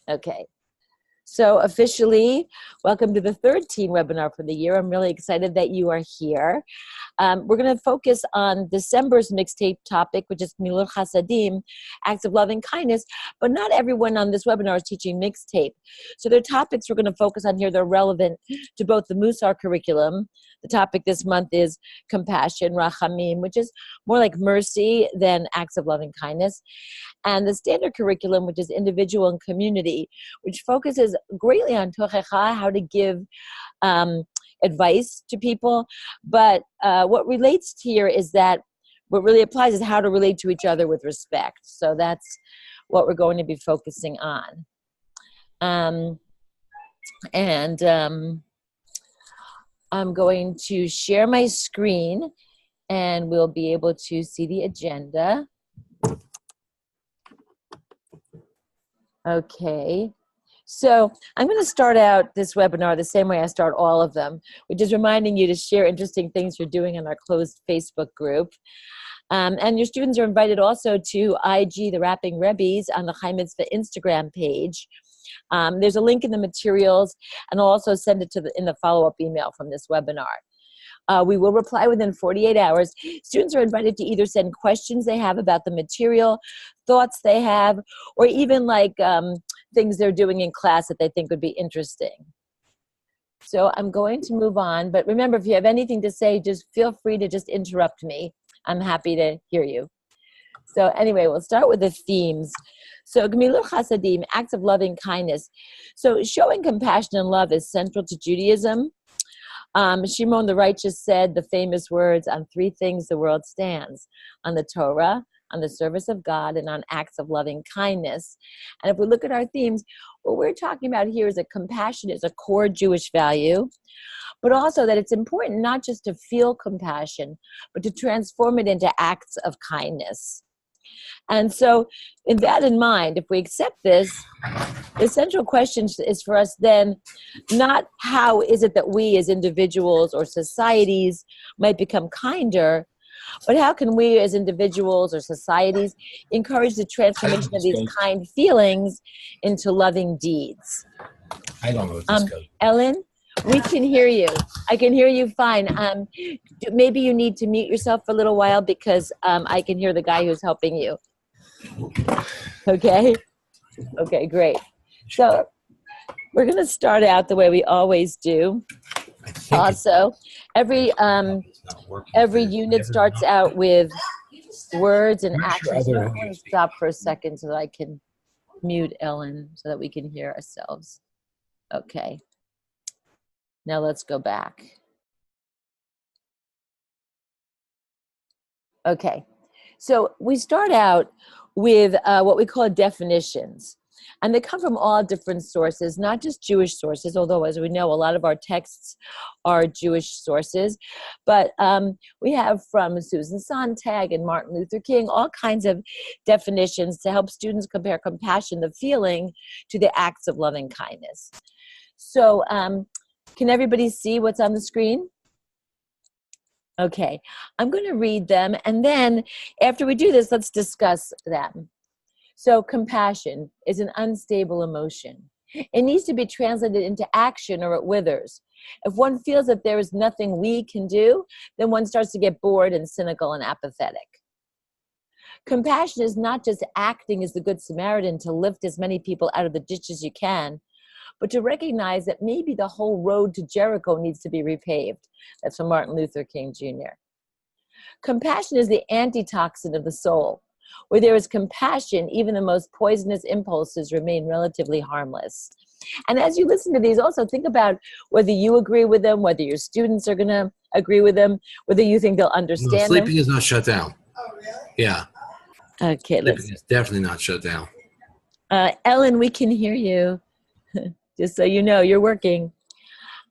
Okay. So officially, welcome to the third team webinar for the year. I'm really excited that you are here. We're going to focus on December's mixtape topic, which is Milul Chasadim, acts of loving kindness, but not everyone on this webinar is teaching mixtape. So there are topics we're going to focus on here that are relevant to both the Musar curriculum. The topic this month is compassion, Rachamim, which is more like mercy than acts of loving kindness. And the standard curriculum, which is individual and community, which focuses greatly on Tochecha, how to give advice to people. But what relates here is that what really applies is how to relate to each other with respect. So that's what we're going to be focusing on. I'm going to share my screen and we'll be able to see the agenda. Okay, so I'm going to start out this webinar the same way I start all of them, which is reminding you to share interesting things you're doing in our closed Facebook group. And your students are invited also to IG, the Rapping Rebbe's, on the Chai Mitzvah Instagram page. There's a link in the materials, and I'll also send it in the follow-up email from this webinar. We will reply within 48 hours. Students are invited to either send questions they have about the material, thoughts they have, or even like things they're doing in class that they think would be interesting. So I'm going to move on, but remember, if you have anything to say, just feel free to just interrupt me. I'm happy to hear you. So anyway, we'll start with the themes. So Gemilut Chasadim, acts of loving kindness. So showing compassion and love is central to Judaism. Shimon the righteous said the famous words, on three things the world stands: on the Torah, on the service of God, and on acts of loving kindness. And if we look at our themes, what we're talking about here is that compassion is a core Jewish value, but also that it's important not just to feel compassion, but to transform it into acts of kindness. And so with that in mind, if we accept this, the central question is for us then not how is it that we as individuals or societies might become kinder, but how can we as individuals or societies encourage the transformation of these kind feelings into loving deeds? I don't know what this goes. Ellen, we can hear you. I can hear you fine. Maybe you need to mute yourself for a little while because I can hear the guy who's helping you. Okay? Okay, great. So we're going to start out the way we always do. Also, every unit starts out with words and actions. I'm going to stop for a second so that I can mute Ellen so that we can hear ourselves. Okay. Now let's go back. Okay. So we start out with what we call definitions. And they come from all different sources, not just Jewish sources, although as we know, a lot of our texts are Jewish sources. But we have from Susan Sontag and Martin Luther King, all kinds of definitions to help students compare compassion, the feeling, to the acts of loving kindness. So can everybody see what's on the screen? Okay, I'm going to read them, and then after we do this, let's discuss them. So compassion is an unstable emotion. It needs to be translated into action or it withers. If one feels that there is nothing we can do, then one starts to get bored and cynical and apathetic. Compassion is not just acting as the Good Samaritan to lift as many people out of the ditch as you can, but to recognize that maybe the whole road to Jericho needs to be repaved. That's from Martin Luther King Jr. Compassion is the antitoxin of the soul. Where there is compassion, even the most poisonous impulses remain relatively harmless. And as you listen to these, also think about whether you agree with them, whether your students are going to agree with them, whether you think they'll understand them. Sleeping is not shut down. Oh, really? Yeah. Okay, sleeping is definitely not shut down. Ellen, we can hear you. Just so you know, you're working.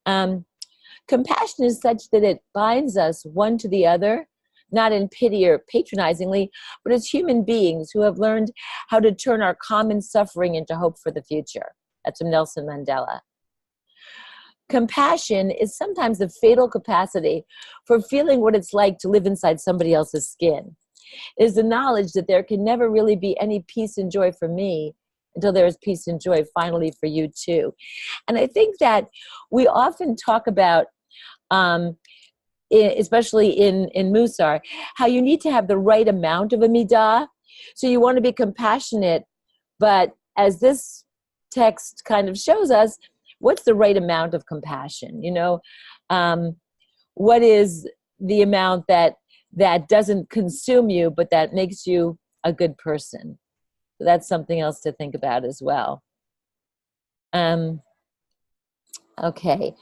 Compassion is such that it binds us one to the other, not in pity or patronizingly, but as human beings who have learned how to turn our common suffering into hope for the future. That's from Nelson Mandela. Compassion is sometimes the fatal capacity for feeling what it's like to live inside somebody else's skin. It is the knowledge that there can never really be any peace and joy for me until there is peace and joy finally for you too. And I think that we often talk about, especially in Musar, how you need to have the right amount of a midah. So you want to be compassionate, but as this text kind of shows us, what's the right amount of compassion? What is the amount that doesn't consume you, but that makes you a good person? So that's something else to think about as well. Okay.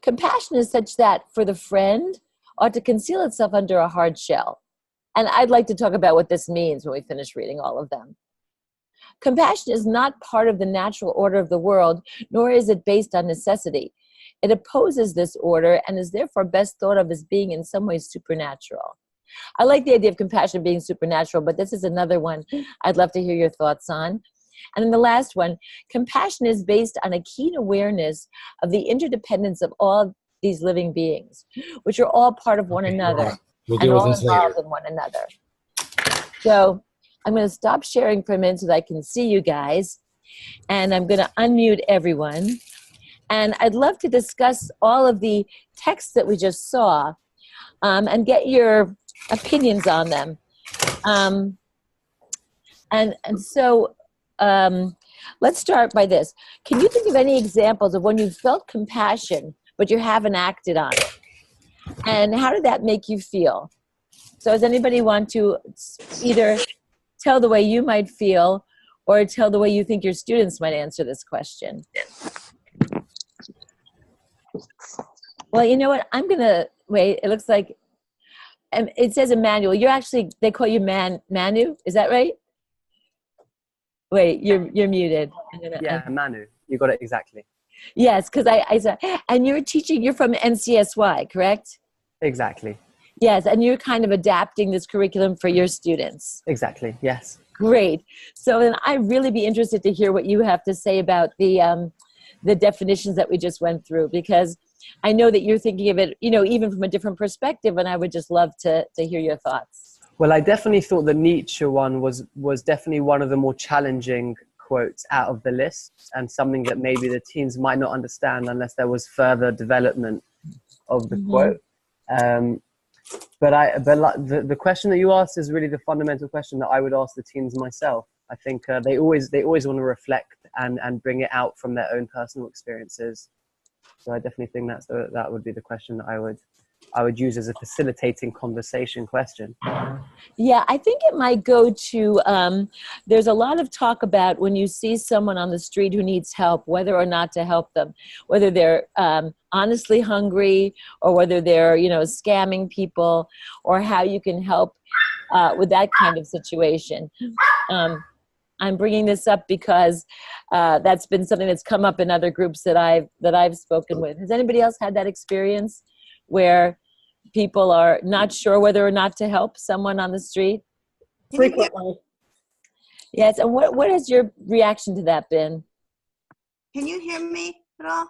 Compassion is such that for the friend ought to conceal itself under a hard shell. And I'd like to talk about what this means when we finish reading all of them. Compassion is not part of the natural order of the world, nor is it based on necessity. It opposes this order and is therefore best thought of as being in some ways supernatural. I like the idea of compassion being supernatural, but this is another one I'd love to hear your thoughts on. And then the last one, compassion is based on a keen awareness of the interdependence of all these living beings, which are all part of one another We'll and deal with all this involved later. in one another. So I'm going to stop sharing for a minute so that I can see you guys, and I'm going to unmute everyone. And I'd love to discuss all of the texts that we just saw and get your opinions on them. So let's start by this. Can you think of any examples of when you felt compassion, but you haven't acted on it? And how did that make you feel? So does anybody want to either tell the way you might feel or tell the way you think your students might answer this question? Well, you know what? I'm going to wait. It looks like it says Emmanuel. You're actually, they call you Manu. Is that right? Wait, you're muted. Yeah, Manu. You got it exactly. Yes, because I said, and you're teaching, you're from NCSY, correct? Exactly. Yes, and you're kind of adapting this curriculum for your students. Exactly, yes. Great. So then I'd really be interested to hear what you have to say about the definitions that we just went through, because I know that you're thinking of it, even from a different perspective, and I would just love to hear your thoughts. Well, I definitely thought the Nietzsche one was definitely one of the more challenging quotes out of the list, and something that maybe the teens might not understand unless there was further development of the quote. But the question that you asked is really the fundamental question that I would ask the teens myself. I think they always want to reflect and bring it out from their own personal experiences. So I definitely think that would be the question that I would use as a facilitating conversation question. Yeah, I think it might go to, there's a lot of talk about when you see someone on the street who needs help, whether or not to help them, whether they're honestly hungry or whether they're, scamming people, or how you can help with that kind of situation. I'm bringing this up because that's been something that's come up in other groups that I've spoken with. Has anybody else had that experience where people are not sure whether or not to help someone on the street? Frequently. Yes, and what has your reaction to that been? Can you hear me at all?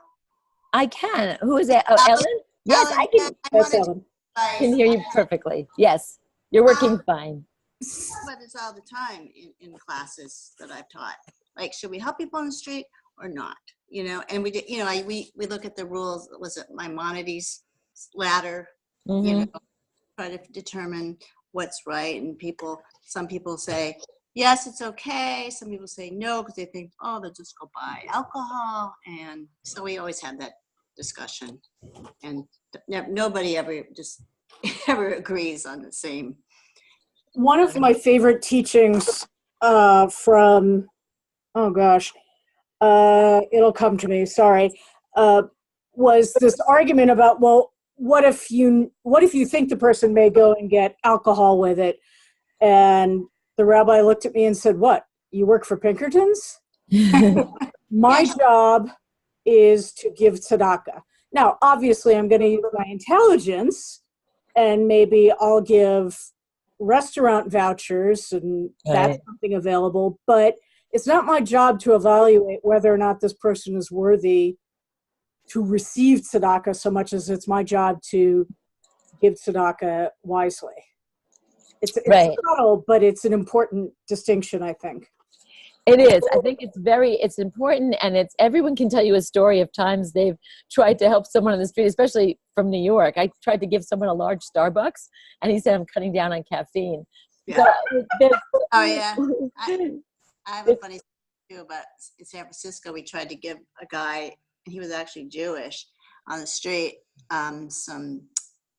I can. Who is that? Oh, Ellen? Yes, Ellen, I can. That's Ellen. I can hear you perfectly. Yes, you're working fine. But it's all the time in classes that I've taught. Like, should we help people on the street or not? And we did. We look at the rules. Was it Maimonides' ladder? Try to determine what's right. And some people say yes, it's okay. Some people say no because they think, oh, they'll just go buy alcohol. And so we always have that discussion, and nobody ever agrees on the same. One of my favorite teachings from, oh gosh, it'll come to me, sorry, was this argument about, well, what if you think the person may go and get alcohol with it? And the rabbi looked at me and said, what, you work for Pinkertons? My job is to give tzedakah. Now, obviously, I'm going to use my intelligence, and maybe I'll give restaurant vouchers, and that's something available, but it's not my job to evaluate whether or not this person is worthy to receive tzedakah so much as it's my job to give tzedakah wisely. It's subtle, but it's an important distinction, I think. It is. I think it's important, and everyone can tell you a story of times they've tried to help someone on the street, especially from New York. I tried to give someone a large Starbucks, and he said, I'm cutting down on caffeine. Yeah. So, Oh yeah. I have a funny story too about in San Francisco. We tried to give a guy, and he was actually Jewish, on the street, some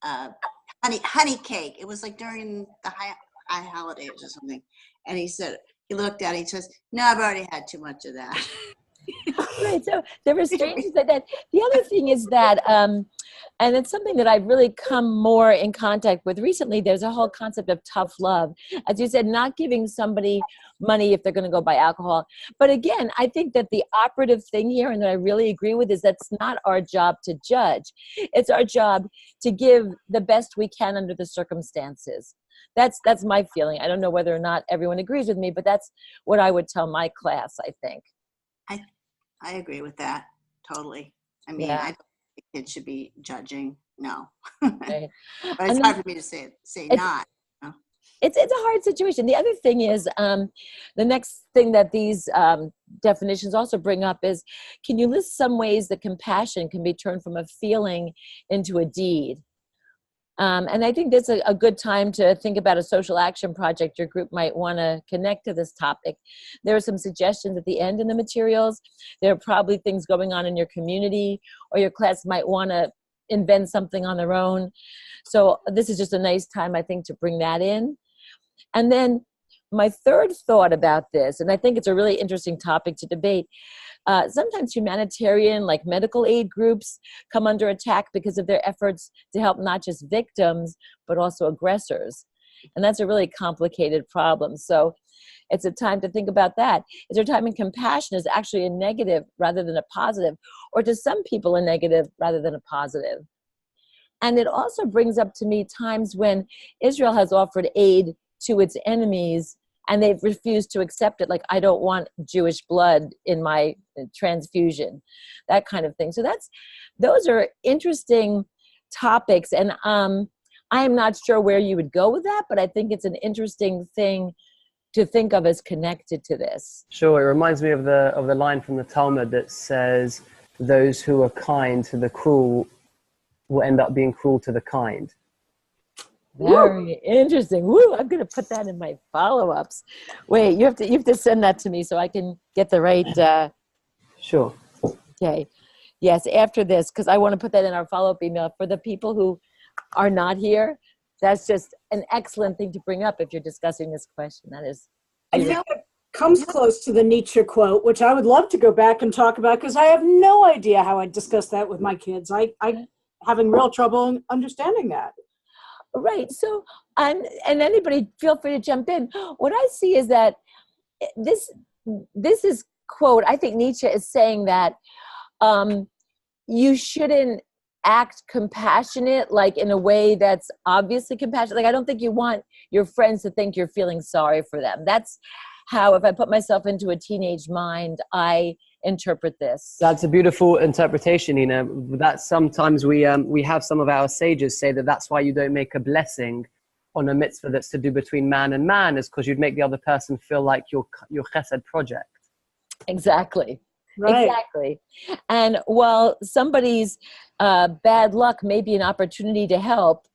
honey cake. It was like during the high holidays or something. And he looked at it, he says, no, I've already had too much of that. Right. So there were strangers like that. The other thing is that, and it's something that I've really come more in contact with recently, there's a whole concept of tough love. As you said, not giving somebody money if they're going to go buy alcohol. But again, I think that the operative thing here, and that I really agree with, is that's not our job to judge. It's our job to give the best we can under the circumstances. That's my feeling. I don't know whether or not everyone agrees with me, but that's what I would tell my class, I think. I agree with that totally. I mean, Yeah. I don't think kids should be judging. No. Right. But it's hard for me to say not. You know? It's a hard situation. The other thing is, the next thing that these definitions also bring up is, can you list some ways that compassion can be turned from a feeling into a deed? And I think this is a good time to think about a social action project your group might want to connect to this topic. There are some suggestions at the end in the materials. There are probably things going on in your community, or your class might want to invent something on their own. So this is just a nice time, I think, to bring that in. And then my third thought about this, and I think it's a really interesting topic to debate, sometimes humanitarian, like medical aid groups, come under attack because of their efforts to help not just victims, but also aggressors. And that's a really complicated problem. So it's a time to think about that. Is there a time when compassion is actually a negative rather than a positive, or to some people a negative rather than a positive? And it also brings up to me times when Israel has offered aid to its enemies and they've refused to accept it, like, I don't want Jewish blood in my transfusion, that kind of thing. So those are interesting topics, and I'm not sure where you would go with that, but I think it's an interesting thing to think of as connected to this. Sure, it reminds me of the line from the Talmud that says, those who are kind to the cruel will end up being cruel to the kind. Very interesting. Woo! I'm going to put that in my follow-ups. Wait, you have to send that to me so I can get the right. Sure. Okay. Yes, after this, because I want to put that in our follow-up email for the people who are not here. That's just an excellent thing to bring up if you're discussing this question. That is. I think it comes close to the Nietzsche quote, which I would love to go back and talk about, because I have no idea how I discuss that with my kids. I'm having real trouble understanding that. Right. So, and anybody feel free to jump in. What I see is that this is, quote, I think Nietzsche is saying that you shouldn't act compassionate, like in a way that's obviously compassionate. Like, I don't think you want your friends to think you're feeling sorry for them. That's how, if I put myself into a teenage mind, I interpret this. That's a beautiful interpretation, Nina. That sometimes we have some of our sages say that that's why you don't make a blessing on a mitzvah that's to do between man and man, is because you'd make the other person feel like your chesed project. Exactly. Right. Exactly. And while somebody's bad luck may be an opportunity to help,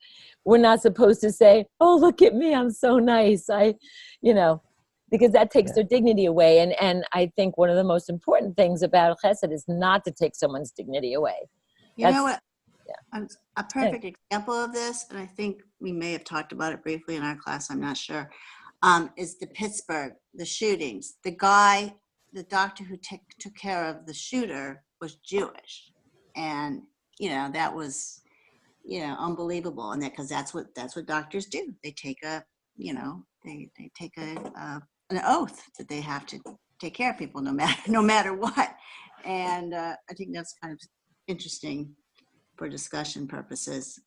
we're not supposed to say, oh, look at me, I'm so nice. Because that takes their dignity away. And I think one of the most important things about chesed is not to take someone's dignity away. You know what? Yeah. A perfect example of this, and I think we may have talked about it briefly in our class, I'm not sure, is the Pittsburgh, the shootings. The doctor who took care of the shooter was Jewish. And, that was, unbelievable. And because that's what doctors do. They take they take an oath that they have to take care of people no matter what. And I think that's kind of interesting for discussion purposes.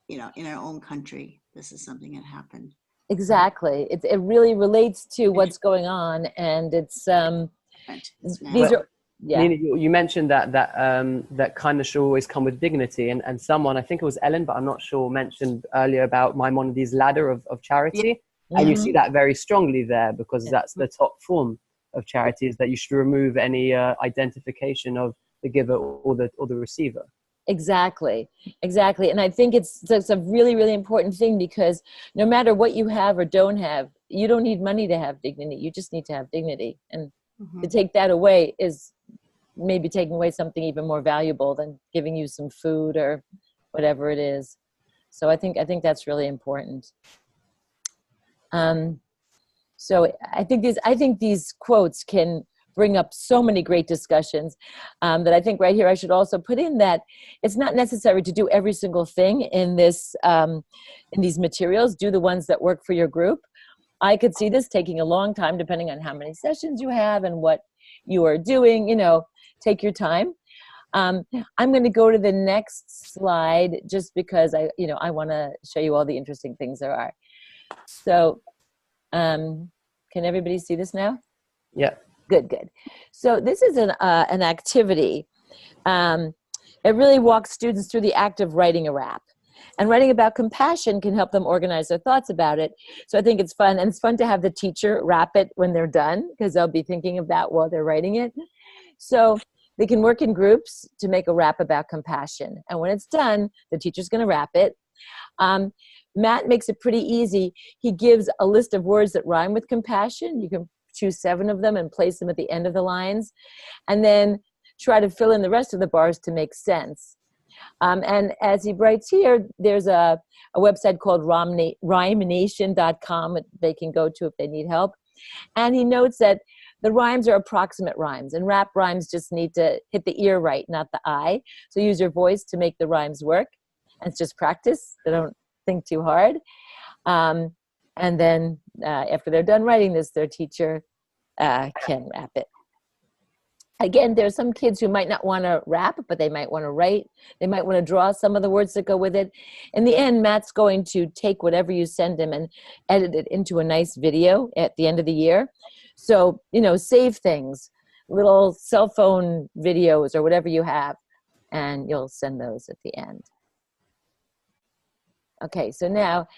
In our own country, this is something that happened. Exactly. It really relates to what's going on, and it's these are. Yeah. Nina, you mentioned that kindness should always come with dignity, and someone, I think it was Ellen, but I'm not sure, mentioned earlier about Maimonides' ladder of charity. Yeah. And you see that very strongly there, because that's the top form. of charity is that you should remove any identification of the giver or the receiver. Exactly. And I think it's a really, really important thing, because no matter what you have or don't have, you don't need money to have dignity. You just need to have dignity. And to take that away is maybe taking away something even more valuable than giving you some food or whatever it is. So I think that's really important. So I think these quotes can bring up so many great discussions, that I think right here I should also put in that it's not necessary to do every single thing in this in these materials. Do the ones that work for your group. I could see this taking a long time depending on how many sessions you have and what you are doing. Take your time. I'm going to go to the next slide just because I want to show you all the interesting things there are. So can everybody see this now? Yeah. Good. So this is an activity. It really walks students through the act of writing a rap. And writing about compassion can help them organize their thoughts about it. So I think it's fun. And it's fun to have the teacher rap it when they're done, because they'll be thinking of that while they're writing it. So they can work in groups to make a rap about compassion. And when it's done, the teacher's going to rap it. Matt makes it pretty easy. He gives a list of words that rhyme with compassion. You can choose 7 of them and place them at the end of the lines, and then try to fill in the rest of the bars to make sense. And as he writes here, there's a website called rhymenation.com that they can go to if they need help. And he notes that the rhymes are approximate rhymes, and rap rhymes just need to hit the ear right, not the eye. So use your voice to make the rhymes work. And it's just practice. They don't think too hard. And then after they're done writing this, their teacher can rap it. Again, there's some kids who might not want to rap, but they might want to write. They might want to draw some of the words that go with it. In the end, Matt's going to take whatever you send him and edit it into a nice video at the end of the year. So, save things, little cell phone videos or whatever you have, and you'll send those at the end. Okay, so now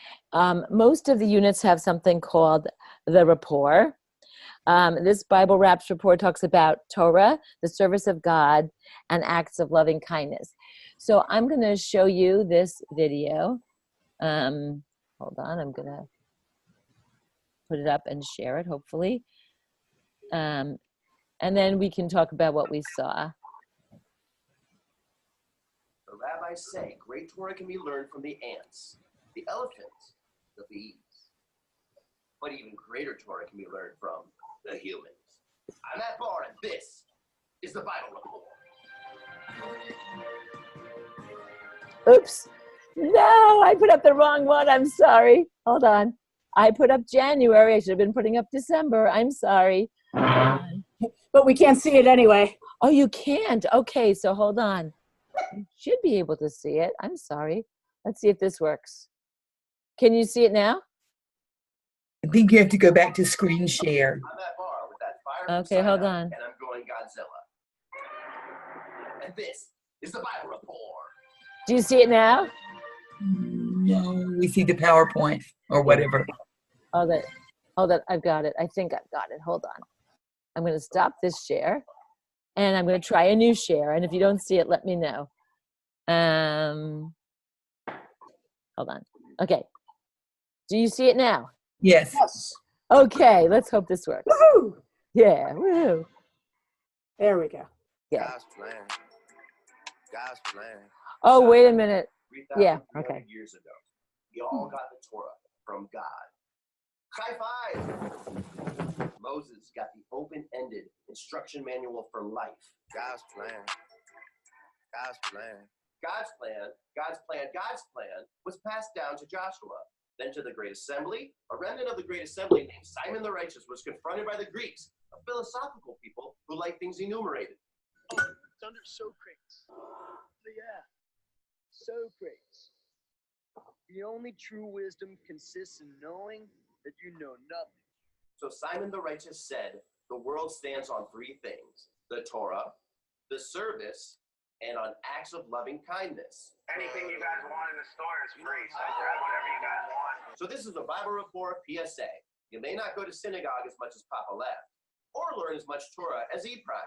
most of the units have something called the rapport. This Bible Raps report talks about Torah, the service of God, and acts of loving kindness. So I'm going to show you this video. Hold on, I'm going to put it up and share it, hopefully. And then we can talk about what we saw. The rabbis say great Torah can be learned from the ants, the elephants, the bees. But even greater Torah can be learned from the humans. I'm Matt Barr, and this is the Bible Report. Oops. No, I put up the wrong one. I'm sorry. Hold on. I put up January. I should have been putting up December. I'm sorry. But we can't see it anyway. Oh, you can't? Okay, so hold on. You should be able to see it. I'm sorry. Let's see if this works. Can you see it now? I think you have to go back to screen share. I'm Matt Barr with that fire. Okay, hold on. And I'm going Godzilla. And this is the Bible Report. Do you see it now? No, we see the PowerPoint or whatever. Hold it. I've got it. I think I've got it. Hold on. I'm going to stop this share, and I'm going to try a new share. And if you don't see it, let me know. Hold on. Okay. Do you see it now? Yes. Yes. Okay, let's hope this works. Woohoo! Yeah, woohoo. There we go. Yeah. God's plan. God's plan. Oh, wait a minute. 3,000 Yeah, okay. years ago, we all got the Torah from God. High five! Moses got the open-ended instruction manual for life. God's plan. God's plan. God's plan. God's plan. God's plan was passed down to Joshua. Then to the Great Assembly, a remnant of the Great Assembly named Simon the Righteous was confronted by the Greeks, a philosophical people who like things enumerated. Oh, it's under Socrates. Yeah, Socrates. The only true wisdom consists in knowing that you know nothing. So Simon the Righteous said, the world stands on 3 things: the Torah, the service, and on acts of loving kindness. Anything you guys want in the store is free, so grab whatever you guys want. So this is the Bible Report PSA. You may not go to synagogue as much as Papa left, or learn as much Torah as Ephraim.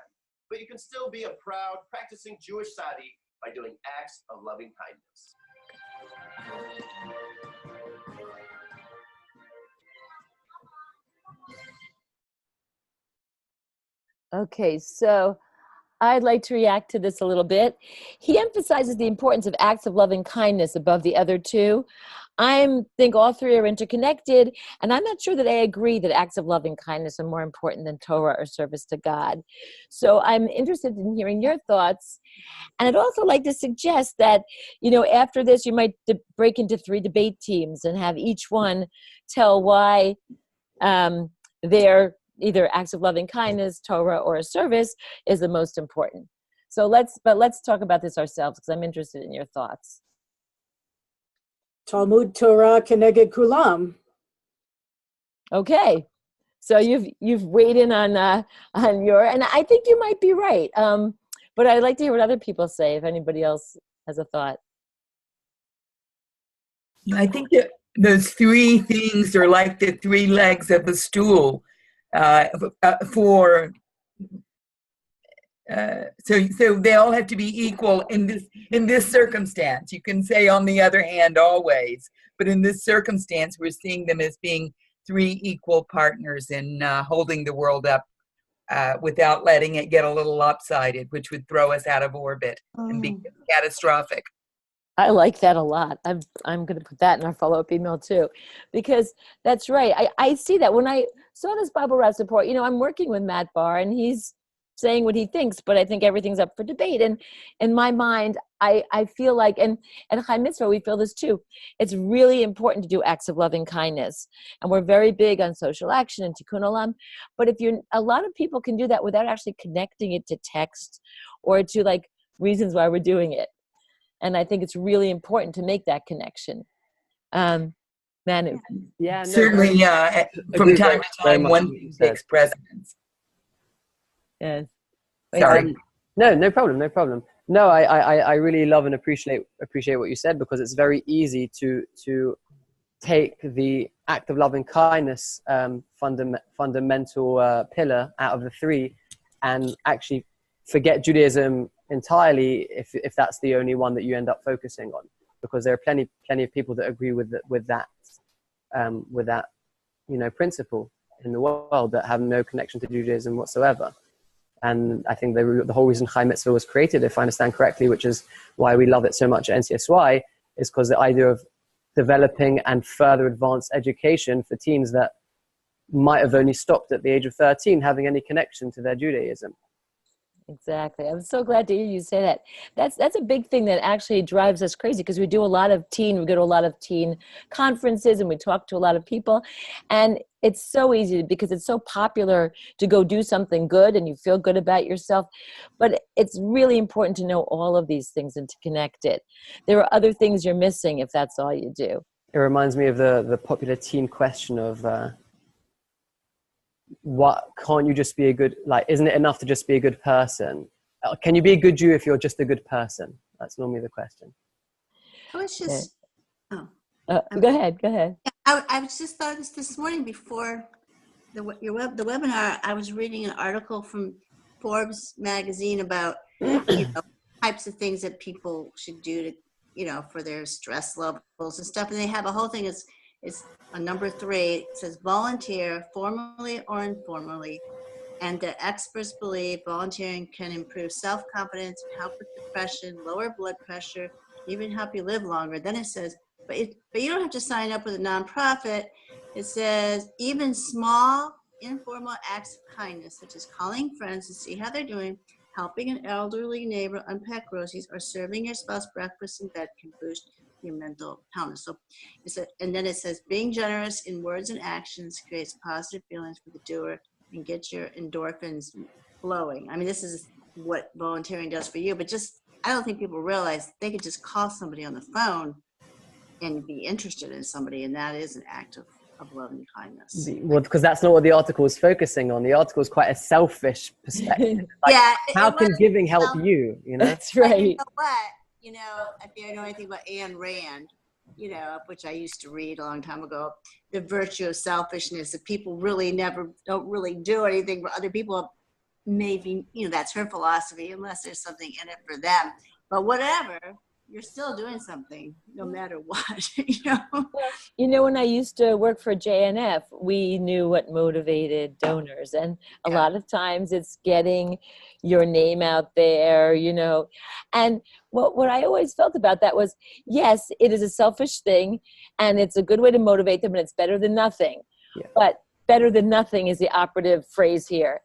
But you can still be a proud, practicing Jewish tzaddik by doing acts of loving kindness. Okay, so I'd like to react to this a little bit. He emphasizes the importance of acts of loving kindness above the other two. I think all three are interconnected, and I'm not sure that I agree that acts of loving kindness are more important than Torah or service to God. So I'm interested in hearing your thoughts. And I'd also like to suggest that, after this, you might break into 3 debate teams and have each one tell why their either acts of loving kindness, Torah, or a service is the most important. So let's talk about this ourselves, because I'm interested in your thoughts. Talmud Torah Keneged Kulam. Okay, so you've weighed in on your, and I think you might be right. But I'd like to hear what other people say, if anybody else has a thought. I think that those 3 things are like the 3 legs of a stool. So they all have to be equal in this circumstance. You can say on the other hand always, but in this circumstance we're seeing them as being 3 equal partners in holding the world up without letting it get a little lopsided, which would throw us out of orbit and be catastrophic. I like that a lot. I'm going to put that in our follow-up email too, because that's right. I see that when I saw this Bible Route support, I'm working with Matt Barr and he's saying what he thinks, but I think everything's up for debate. And in my mind, I feel like, and at Chai Mitzvah, we feel this too. It's really important to do acts of loving kindness. And we're very big on social action and tikkun olam. But a lot of people can do that without actually connecting it to text or to like reasons why we're doing it. And I think it's really important to make that connection. Manu. Yeah, no, certainly from time to time one thing takes precedence. Yes. Sorry. No problem. No, I really love and appreciate what you said, because it's very easy to take the act of loving kindness fundamental pillar out of the 3 and actually forget Judaism entirely if that's the only one that you end up focusing on, because there are plenty of people that agree with that principle in the world that have no connection to Judaism whatsoever. And I think the whole reason Chai Mitzvah was created, if I understand correctly, which is why we love it so much at NCSY, is because the idea of developing and further advanced education for teens that might have only stopped at the age of 13 having any connection to their Judaism. Exactly. I'm so glad to hear you say that. That's a big thing that actually drives us crazy, because we go to a lot of teen conferences and we talk to a lot of people, and it's so easy because it's so popular to go do something good and you feel good about yourself. But it's really important to know all of these things and to connect it. There are other things you're missing if that's all you do. It reminds me of the popular teen question of what can't you just be a good, isn't it enough to just be a good person? Can you be a good Jew if you're just a good person? That's normally the question. I was just go ahead. I was just thought this morning before the webinar. I was reading an article from Forbes magazine about types of things that people should do to for their stress levels and stuff, and they have a whole thing. It's on number 3. It says volunteer, formally or informally, and the experts believe volunteering can improve self-confidence, help with depression, lower blood pressure, even help you live longer. Then it says, but you don't have to sign up with a nonprofit. It says even small, informal acts of kindness, such as calling friends to see how they're doing, helping an elderly neighbor unpack groceries, or serving your spouse breakfast in bed can boost your mental wellness. So and then it says being generous in words and actions creates positive feelings for the doer and gets your endorphins flowing. I mean, this is what volunteering does for you, but I don't think people realize they could just call somebody on the phone and be interested in somebody, and that is an act of loving kindness. Well, because that's not what the article is focusing on. The article is quite a selfish perspective. How can giving help you? That's right. You know what? If you know anything about Ayn Rand, you know, which I used to read a long time ago, the virtue of selfishness, that people really don't really do anything for other people. Maybe, you know, that's her philosophy, unless there's something in it for them. But whatever, you're still doing something, no matter what, you know? You know, when I used to work for JNF, we knew what motivated donors. And a lot of times it's getting your name out there, you know. And what I always felt about that was, yes, it is a selfish thing and it's a good way to motivate them and it's better than nothing. Yeah. But better than nothing is the operative phrase here.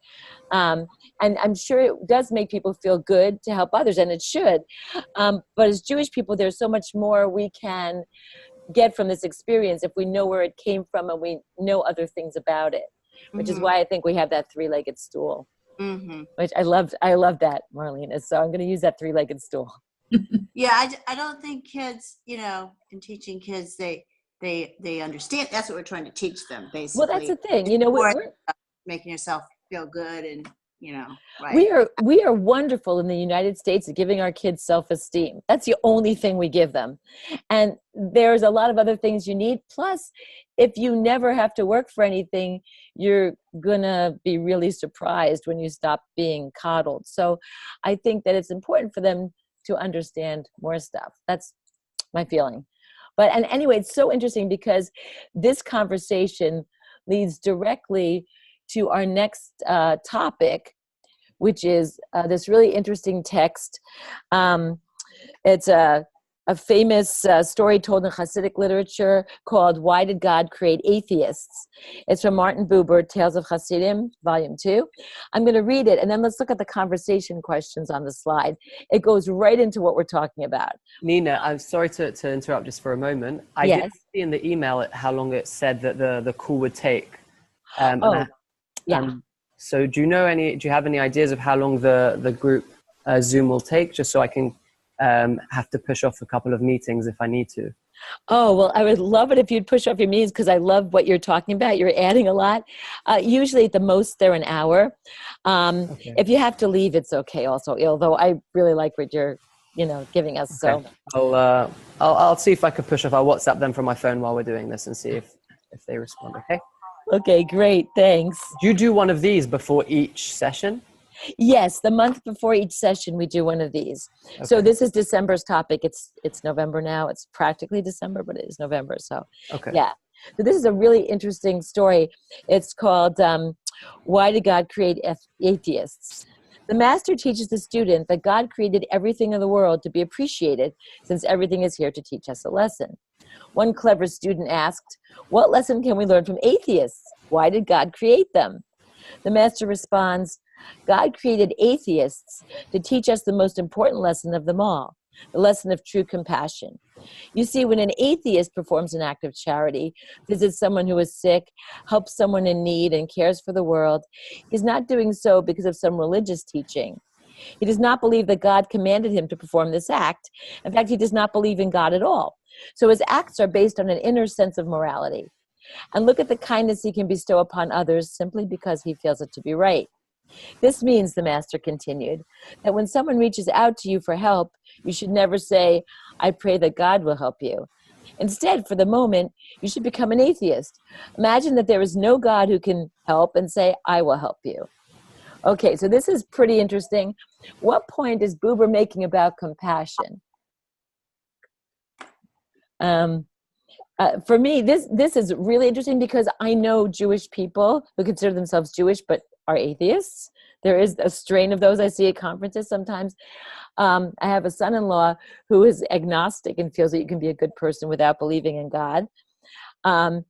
And I'm sure it does make people feel good to help others, and it should. But as Jewish people, there's so much more we can get from this experience if we know where it came from and we know other things about it, which is why I think we have that three-legged stool, which I love that, Marlena. So I'm going to use that three-legged stool. Yeah, I don't think kids, you know, in teaching kids, they understand. That's what we're trying to teach them, basically. Well, that's the thing, you know, we're making yourself feel good, and you know, right. We are wonderful in the United States at giving our kids self-esteem. That's the only thing we give them. And there's a lot of other things you need. Plus, if you never have to work for anything, you're gonna be really surprised when you stop being coddled. So I think that it's important for them to understand more stuff. That's my feeling. But, and anyway, it's so interesting because this conversation leads directly to our next topic, which is this really interesting text. It's a famous story told in Hasidic literature called "Why Did God Create Atheists?" It's from Martin Buber, Tales of Hasidim, Volume 2. I'm going to read it, and then let's look at the conversation questions on the slide. It goes right into what we're talking about. Nina, I'm sorry to interrupt just for a moment. I did see in the email how long it said that the call would take. So do you have any ideas of how long the group Zoom will take, just so I can have to push off a couple of meetings if I need to? Oh, well, I would love it if you'd push off your meetings, because I love what you're talking about. You're adding a lot. Usually at the most they're an hour. If you have to leave, it's okay also, although I really like what you're, you know, giving us. Okay. So I'll see if I can push off. I'll WhatsApp them from my phone while we're doing this and see if they respond. Okay. Okay, great. Thanks. Do you do one of these before each session? Yes, the month before each session, we do one of these. Okay. So this is December's topic. It's November now. It's practically December, but it is November. So yeah. So this is a really interesting story. It's called "Why Did God Create Atheists?" The master teaches the student that God created everything in the world to be appreciated, since everything is here to teach us a lesson. One clever student asked, "What lesson can we learn from atheists? Why did God create them?" The master responds, "God created atheists to teach us the most important lesson of them all, the lesson of true compassion. You see, when an atheist performs an act of charity, visits someone who is sick, helps someone in need, and cares for the world, he's not doing so because of some religious teaching. He does not believe that God commanded him to perform this act. In fact, he does not believe in God at all. So his acts are based on an inner sense of morality. And look at the kindness he can bestow upon others simply because he feels it to be right. This means," the master continued, "that when someone reaches out to you for help, you should never say, 'I pray that God will help you.' Instead, for the moment, you should become an atheist. Imagine that there is no God who can help and say, 'I will help you.'" Okay, so this is pretty interesting. What point is Buber making about compassion? For me, this is really interesting because I know Jewish people who consider themselves Jewish but are atheists. There is a strain of those I see at conferences sometimes. I have a son-in-law who is agnostic and feels that you can be a good person without believing in God. And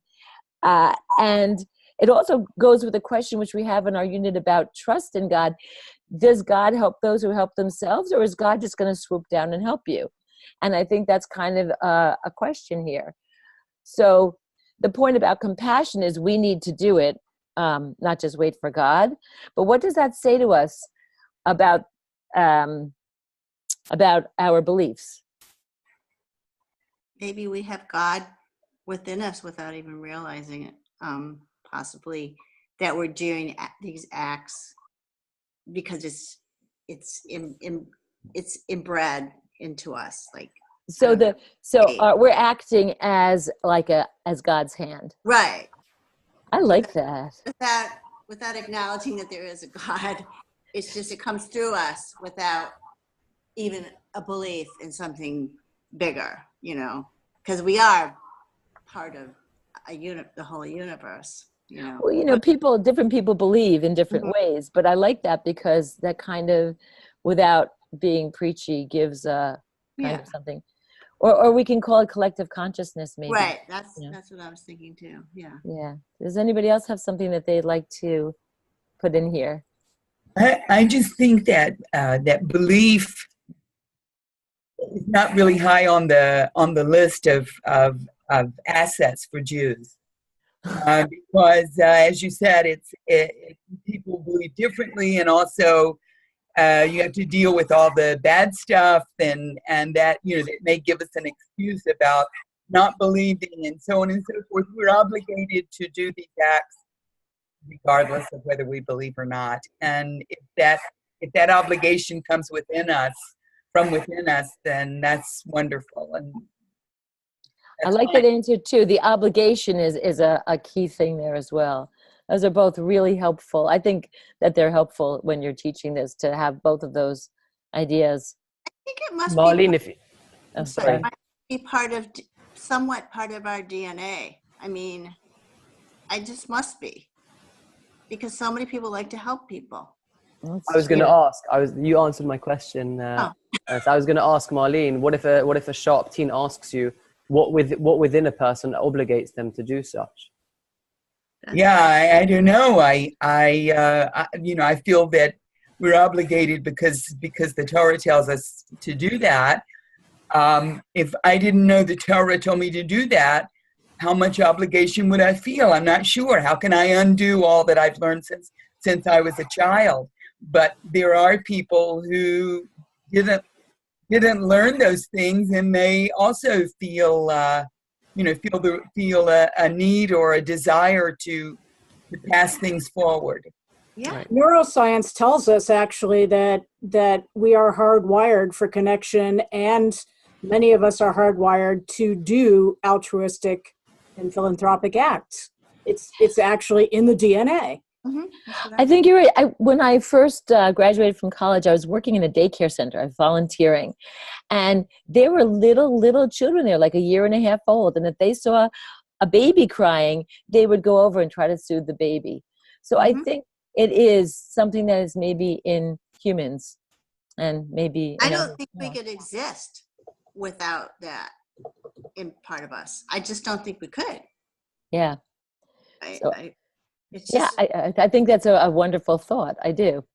it also goes with a question which we have in our unit about trust in God. Does God help those who help themselves, or is God just going to swoop down and help you? And I think that's kind of a question here. So the point about compassion is we need to do it, not just wait for God. But what does that say to us about our beliefs? Maybe we have God within us without even realizing it. Possibly that we're doing these acts because it's inbred into us. Like, So we're acting as as God's hand. Right. I like that. Without acknowledging that there is a God, it's just it comes through us without even a belief in something bigger, you know, because we are part of the whole universe, you know. Well, you know, different people believe in different ways, but I like that because that kind of, without being preachy, gives kind of something, or we can call it collective consciousness, maybe. Right. That's what I was thinking too. Yeah. Yeah. Does anybody else have something that they'd like to put in here? I just think that that belief is not really high on the list of assets for Jews, because as you said, people believe differently, and also you have to deal with all the bad stuff, and that, you know, that may give us an excuse about not believing, and so on and so forth. We're obligated to do these acts regardless of whether we believe or not. And if that obligation comes from within us, then that's wonderful. And I like that answer too. The obligation is a key thing there as well. Those are both really helpful. I think that they're helpful when you're teaching this, to have both of those ideas. I think it must Marlene, be somewhat part of our DNA. I mean, I just must be, because so many people like to help people. I was going to ask. You answered my question. So I was going to ask Marlene, what if a sharp teen asks you what within a person obligates them to do such? Yeah, I don't know. I you know, I feel that we're obligated because the Torah tells us to do that. If I didn't know the Torah told me to do that, how much obligation would I feel? I'm not sure. How can I undo all that I've learned since I was a child? But there are people who didn't learn those things, and they also feel a need or a desire to pass things forward. Yeah. Right. Neuroscience tells us actually that we are hardwired for connection, and many of us are hardwired to do altruistic and philanthropic acts. It's actually in the DNA. I think you're right. When I first graduated from college, I was working in a daycare center. I was volunteering, and there were little children there, like a year and a half old. And if they saw a baby crying, they would go over and try to soothe the baby. So I think it is something that is maybe in humans, and maybe I don't think we could exist without that in part of us. I just don't think we could. Yeah. It's just, I think that's a wonderful thought. I do.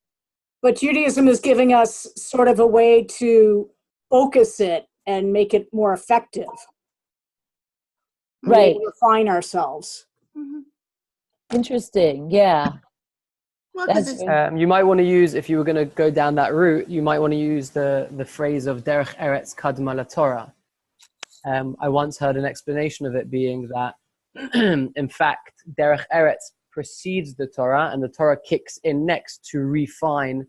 But Judaism is giving us sort of a way to focus it and make it more effective. Right. Refine ourselves. Interesting. Yeah. well, That's 'cause it's, You might want to use, if you were going to go down that route, you might want to use the phrase of Derech Eretz Kadma LaTorah. I once heard an explanation of it being that, in fact, Derech Eretz precedes the Torah, and the Torah kicks in next to refine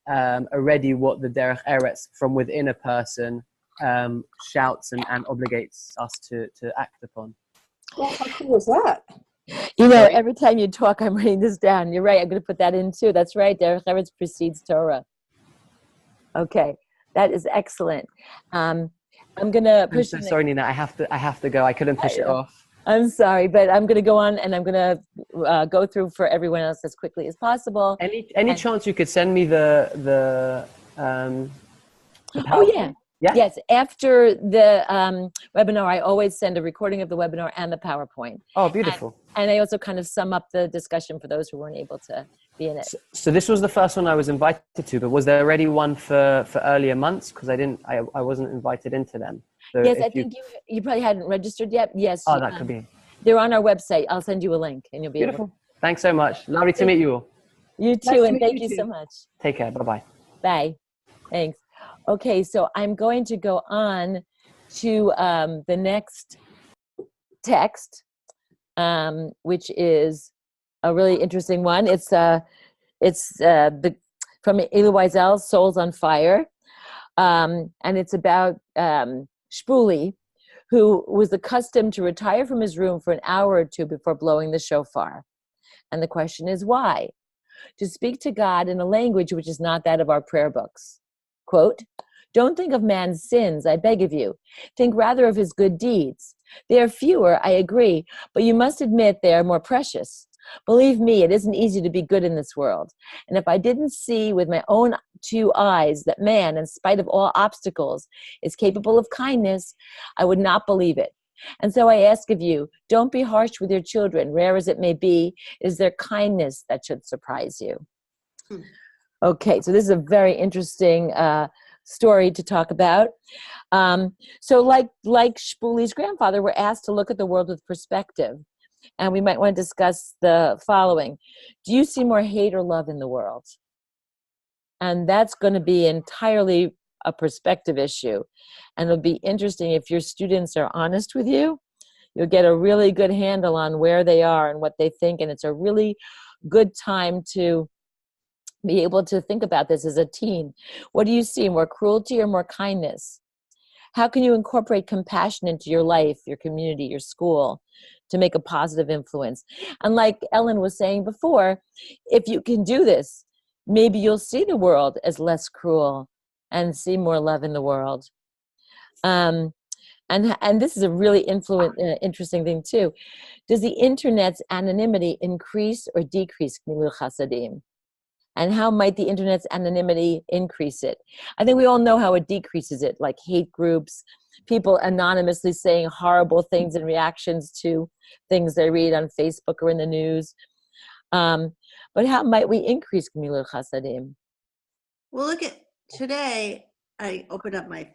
already what the Derech Eretz from within a person shouts and obligates us to act upon. Well, how cool is that? You know, every time you talk, I'm writing this down. You're right. I'm going to put that in too. That's right. Derech Eretz precedes Torah. Okay, that is excellent. I'm going to push. I'm so sorry, Nina. I have to go. I couldn't push it off. I'm sorry, but I'm going to go on, and I'm going to go through for everyone else as quickly as possible. Any chance you could send me the Oh yeah. Yeah. Yes. After the webinar, I always send a recording of the webinar and the PowerPoint. Oh, beautiful. And I also kind of sum up the discussion for those who weren't able to be in it. So this was the first one I was invited to, but was there already one for earlier months? Because I wasn't invited into them. So Yes, I think you probably hadn't registered yet. Yes. Oh, that could be. They're on our website. I'll send you a link, and you'll be Beautiful. able to. Thanks so much. Lovely to meet you all. You too, Nice to and meet thank you you too. so much. Take care. Bye-bye. Bye. Thanks. Okay, so I'm going to go on to the next text, which is a really interesting one. It's from Elie Wiesel's Souls on Fire, and it's about Shpuli, who was accustomed to retire from his room for an hour or two before blowing the shofar. And the question is why? To speak to God in a language which is not that of our prayer books. Quote, don't think of man's sins, I beg of you. Think rather of his good deeds. They are fewer, I agree, but you must admit they are more precious. Believe me, it isn't easy to be good in this world. And if I didn't see with my own two eyes that man, in spite of all obstacles, is capable of kindness, I would not believe it. And so I ask of you, don't be harsh with your children, rare as it may be. It is their kindness that should surprise you. Okay, so this is a very interesting story to talk about. So like Shpuli's grandfather, we're asked to look at the world with perspective. And we might want to discuss the following. Do you see more hate or love in the world? And that's going to be entirely a perspective issue. And it'll be interesting if your students are honest with you. You'll get a really good handle on where they are and what they think. And it's a really good time to be able to think about this as a teen. What do you see, more cruelty or more kindness? How can you incorporate compassion into your life, your community, your school to make a positive influence? And like Ellen was saying before, if you can do this, maybe you'll see the world as less cruel and see more love in the world. And this is a really interesting thing too. Does the internet's anonymity increase or decrease Gmilut Chasadim? And how might the internet's anonymity increase it? I think we all know how it decreases it, like hate groups, people anonymously saying horrible things in reactions to things they read on Facebook or in the news. But how might we increase Gmilut Chasadim? Well, look at today. I opened up my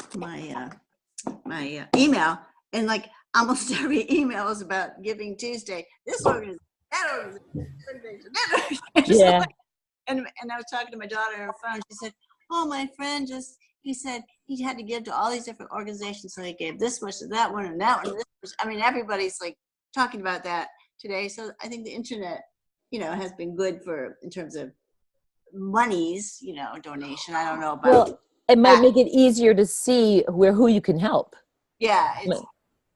email, and like almost every email is about Giving Tuesday. This organization, that organization, that organization. Yeah. And I was talking to my daughter on her phone. She said, "Oh, my friend he said he had to give to all these different organizations, so he gave this much to that one and that one." And this much. I mean, everybody's like talking about that today. So I think the internet, has been good in terms of monies, donation. I don't know about. Well, it might make it easier to see who you can help. Yeah,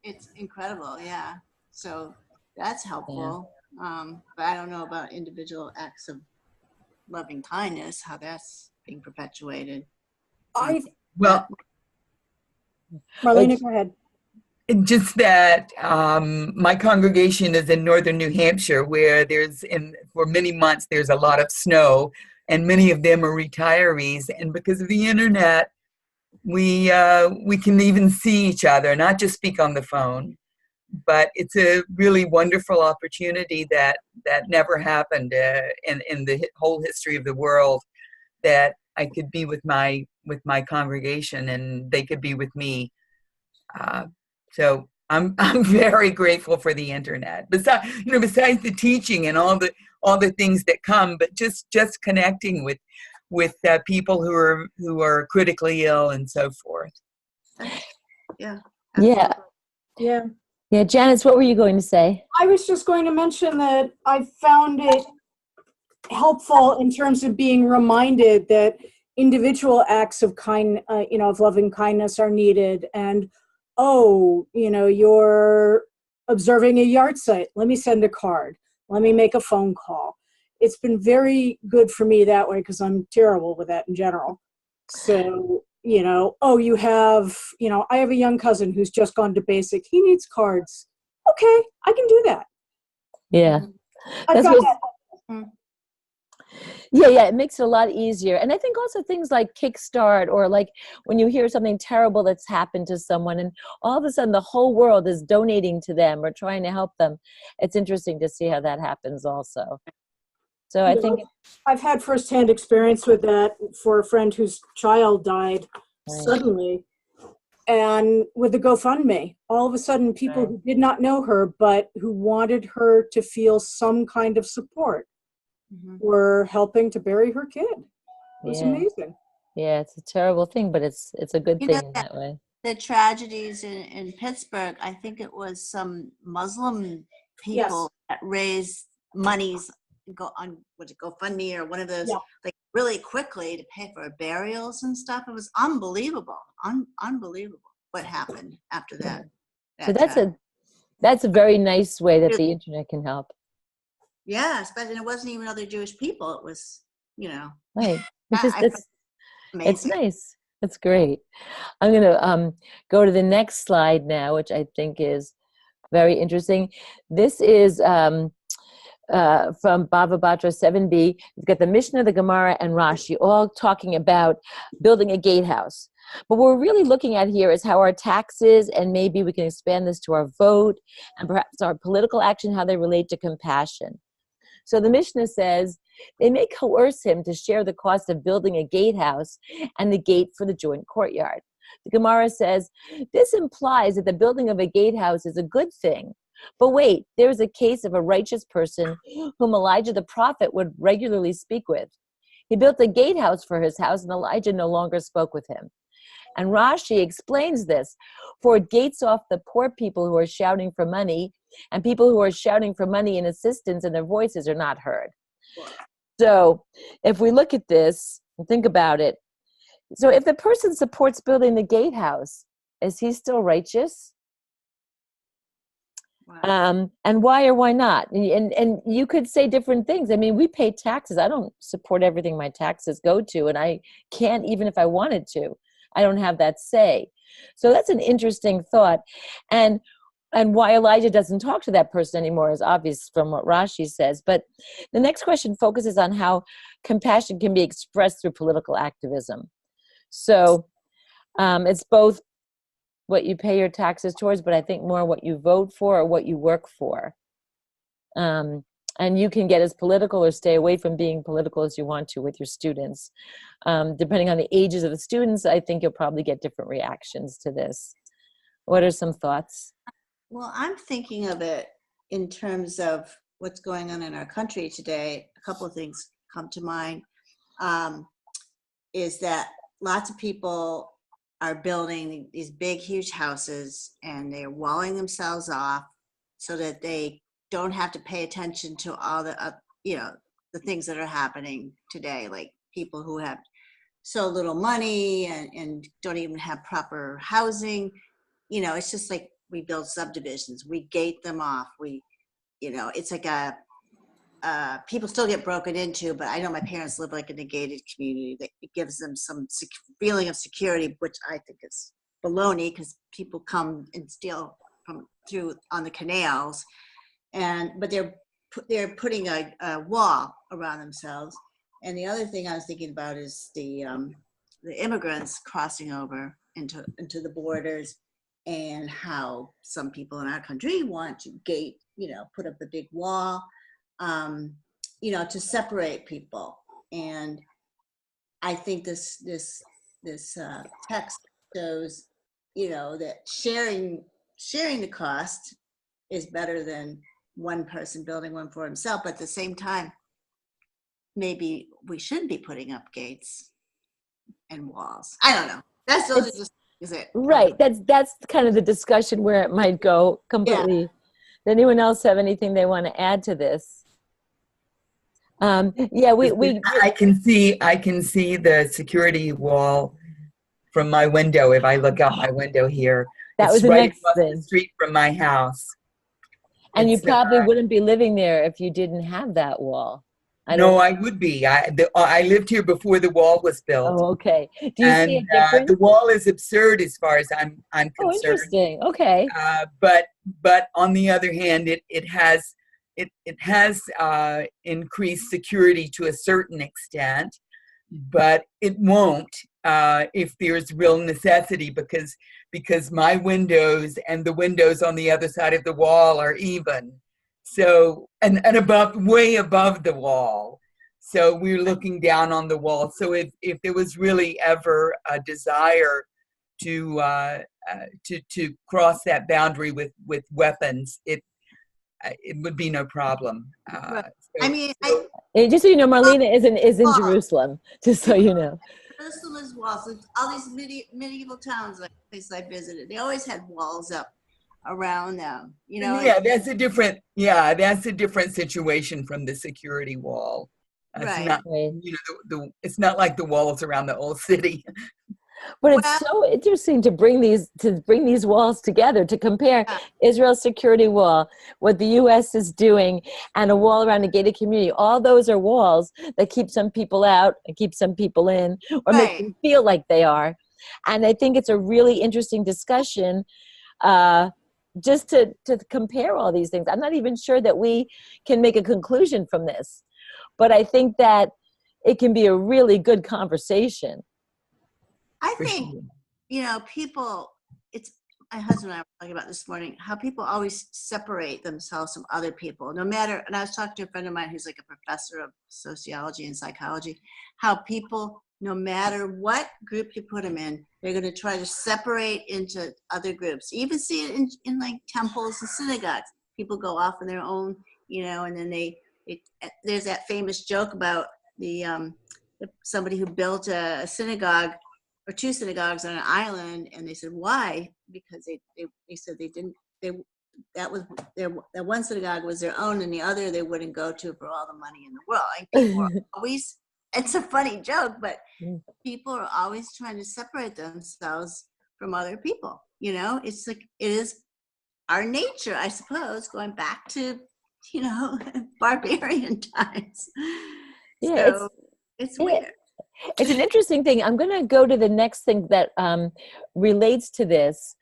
it's incredible. Yeah, so that's helpful. Yeah. But I don't know about individual acts of loving kindness, how that's being perpetuated. Well, Marlena, go ahead. Just that my congregation is in northern New Hampshire, where for many months there's a lot of snow, and many of them are retirees. And because of the internet, we can even see each other, not just speak on the phone. But it's a really wonderful opportunity that never happened in the whole history of the world, that I could be with my congregation and they could be with me. So I'm very grateful for the internet. Besides the teaching and all the things that come, but just connecting with people who are critically ill and so forth. Yeah. Yeah. Yeah. Yeah, Janice, what were you going to say? I was just going to mention that I found it helpful in terms of being reminded that individual acts of of loving kindness are needed. And, you're observing a yard site. Let me send a card. Let me make a phone call. It's been very good for me that way because I'm terrible with that in general. So, you have, I have a young cousin who's just gone to basic. He needs cards. Okay, I can do that. Yeah. Yeah, it makes it a lot easier. And I think also things like Kickstart, or like when you hear something terrible that's happened to someone and all of a sudden the whole world is donating to them or trying to help them. It's interesting to see how that happens also. So I think I've had firsthand experience with that for a friend whose child died suddenly. And with the GoFundMe, all of a sudden people who did not know her, but who wanted her to feel some kind of support, were helping to bury her kid. It was amazing. Yeah, it's a terrible thing, but it's a good thing in that way. The tragedies in Pittsburgh, I think it was some Muslim people that raised monies GoFundMe or one of those, like really quickly to pay for burials and stuff. It was unbelievable. Unbelievable. what happened after that. So tragedy. that's a very nice way that the internet can help. Yes, but it wasn't even other Jewish people. It was, Right. it's It's nice. It's great. I'm going to go to the next slide now, which I think is very interesting. This is from Bava Batra 7b. You've got the Mishnah, the Gemara, and Rashi all talking about building a gatehouse. But what we're really looking at here is how our taxes, and maybe we can expand this to our vote, and perhaps our political action, how they relate to compassion. So the Mishnah says, they may coerce him to share the cost of building a gatehouse and the gate for the joint courtyard. The Gemara says, this implies that the building of a gatehouse is a good thing. But wait, there is a case of a righteous person whom Elijah the prophet would regularly speak with. He built a gatehouse for his house, and Elijah no longer spoke with him. And Rashi explains this, for it gates off the poor people who are shouting for money, and people who are shouting for money and assistance, and their voices are not heard. So if we look at this and think about it, so if the person supports building the gatehouse, is he still righteous? Wow. And why or why not? And you could say different things. I mean, we pay taxes. I don't support everything my taxes go to, and I can't even if I wanted to. I don't have that say. So that's an interesting thought. And why Elijah doesn't talk to that person anymore is obvious from what Rashi says. But the next question focuses on how compassion can be expressed through political activism. So it's both what you pay your taxes towards, but I think more what you vote for or what you work for. And you can get as political or stay away from being political as you want to with your students. Depending on the ages of the students, I think you'll probably get different reactions to this. What are some thoughts? Well, I'm thinking of it in terms of what's going on in our country today. A couple of things come to mind. Is that lots of people are building these big, huge houses, and they're walling themselves off so that they don't have to pay attention to all the, the things that are happening today, like people who have so little money and don't even have proper housing. It's just like we build subdivisions, we gate them off. It's like people still get broken into, but I know my parents live like in a gated community that it gives them some feeling of security, which I think is baloney because people come and steal through on the canals, but they're putting a wall around themselves. And the other thing I was thinking about is the immigrants crossing over into the borders, and how some people in our country want to gate, put up a big wall, to separate people. And I think this text shows, that sharing the cost is better than one person building one for himself. But at the same time, maybe we shouldn't be putting up gates and walls. I don't know. Those are just is it right. That's kind of the discussion where it might go completely. Yeah. Does anyone else have anything they want to add to this? I can see the security wall from my window. If I look out my window here, that was the right next across thing. the street from my house. And you probably wouldn't be living there if you didn't have that wall. I would be. I lived here before the wall was built. Oh, okay. Do you see a difference? The wall is absurd as far as I'm concerned. Oh, interesting. Okay. But on the other hand, it has increased security to a certain extent, but it won't if there's real necessity, because my windows and the windows on the other side of the wall are even. So, and way above the wall. So we're looking down on the wall. So if there was really ever a desire to cross that boundary with weapons, it would be no problem. Right. Just so you know, Marlena is in Jerusalem. Just so you know. Jerusalem is walls. All these medieval towns, like the place I visited, they always had walls up around them. That's a different situation from the security wall. It's right. not, it's not like the walls around the old city. But it's Well, so interesting to bring these walls together, to compare yeah, Israel's security wall, what the U.S. is doing, and a wall around a gated community. All those are walls that keep some people out and keep some people in, or make right. them feel like they are. And I think it's a really interesting discussion, uh, just to compare all these things. I'm not even sure that we can make a conclusion from this, but I think that it can be a really good conversation. I For think, sure. people, it's my husband and I were talking about this morning, how people always separate themselves from other people, no matter, and I was talking to a friend of mine who's like a professor of sociology and psychology, how people, no matter what group you put them in, they're going to try to separate into other groups. You even see it in like temples and synagogues. People go off on their own, and then there's that famous joke about somebody who built a synagogue or two synagogues on an island, and they said why? Because they said they didn't they that was that one synagogue was their own, and the other they wouldn't go to for all the money in the world. And people are always, it's a funny joke, but people are always trying to separate themselves from other people. It's like it is our nature, I suppose, going back to barbarian times. Yeah, So it's it, weird. it's an interesting thing. I'm going to go to the next thing that relates to this,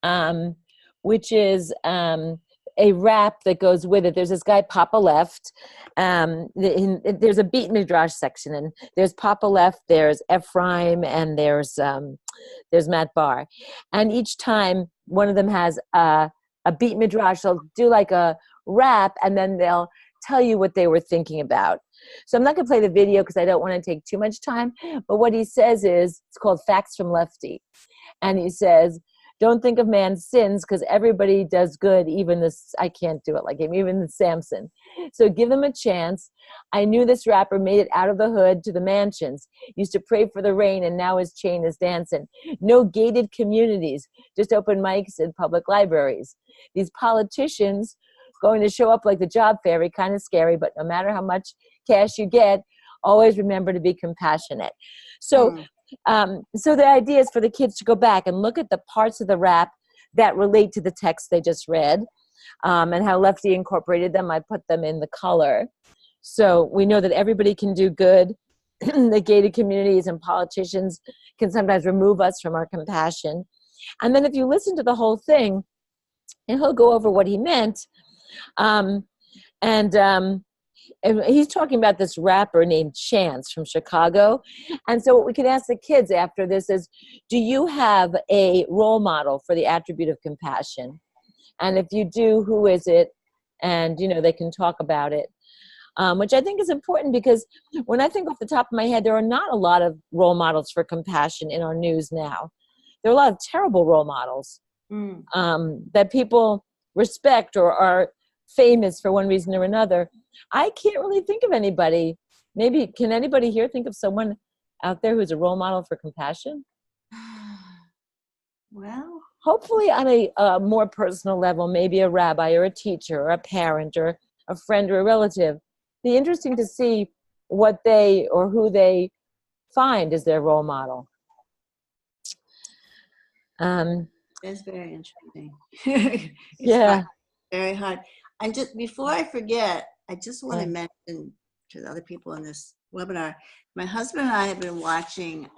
um, which is a rap that goes with it. There's this guy, Papa Left. There's a beat midrash section, and there's Papa Left, there's Ephraim, and there's Matt Barr. And each time one of them has a beat midrash, they'll do like a rap, and then they'll tell you what they were thinking about. So I'm not going to play the video because I don't want to take too much time. But what he says is, it's called Facts from Lefty. And he says, don't think of man's sins because everybody does good, even this, I can't do it like him, even the Samson. So give them a chance. I knew this rapper made it out of the hood to the mansions. Used to pray for the rain and now his chain is dancing. No gated communities, just open mics in public libraries. These politicians going to show up like the job fairy, kind of scary, but no matter how much cash you get, always remember to be compassionate. So so the idea is for the kids to go back and look at the parts of the rap that relate to the text they just read, and how Lefty incorporated them. I put them in the color. So we know that everybody can do good. The gated communities and politicians can sometimes remove us from our compassion. And then if you listen to the whole thing, and he'll go over what he meant, and he's talking about this rapper named Chance from Chicago. And so what we can ask the kids after this is, do you have a role model for the attribute of compassion? And if you do, who is it? And, they can talk about it, which I think is important because when I think off the top of my head, there are not a lot of role models for compassion in our news now. There are a lot of terrible role models that people respect or are famous for one reason or another. I can't really think of anybody. Maybe, can anybody here think of someone out there who's a role model for compassion? Well, Hopefully on a more personal level, maybe a rabbi or a teacher or a parent or a friend or a relative. Be interesting to see what they or who they find as their role model. that's very interesting. It's Yeah. hard, very hard. And just before I forget, I just want to mention to the other people in this webinar, my husband and I have been watching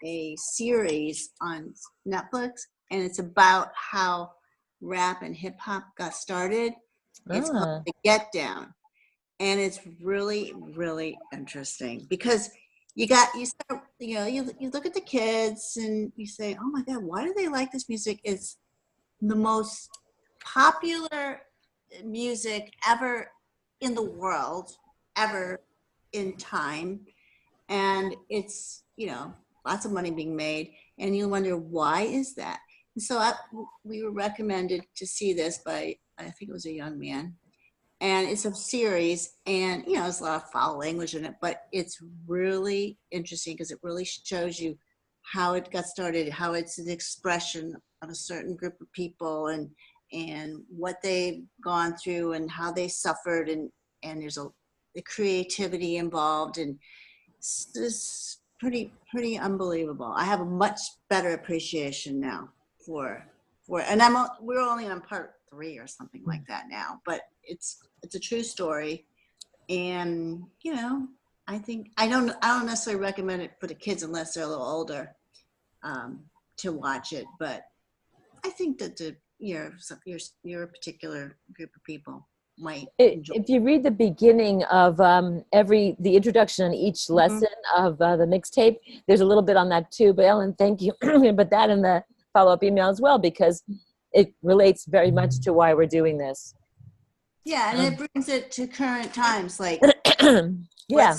a series on Netflix, and it's about how rap and hip hop got started. It's called The Get Down, and it's really, really interesting because you start, you look at the kids and you say, oh my God, why do they like this music? It's the most popular music ever in the world, ever in time. And it's, lots of money being made. And you wonder, why is that? And so we were recommended to see this by, I think it was a young man. And it's a series, and, there's a lot of foul language in it, but it's really interesting because it really shows you how it got started, how it's an expression of a certain group of people and what they've gone through and how they suffered, and there's the creativity involved, and this pretty unbelievable. I have a much better appreciation now for and we're only on part 3 or something like that now, but it's a true story. And I think I don't necessarily recommend it for the kids unless they're a little older to watch it, but I think that your particular group of people might enjoy it. If you read the beginning of the introduction on each lesson of the mixtape, there's a little bit on that too. But Ellen, thank you. But that in the follow-up email as well, because it relates very much to why we're doing this. Yeah, and it brings it to current times, like yeah,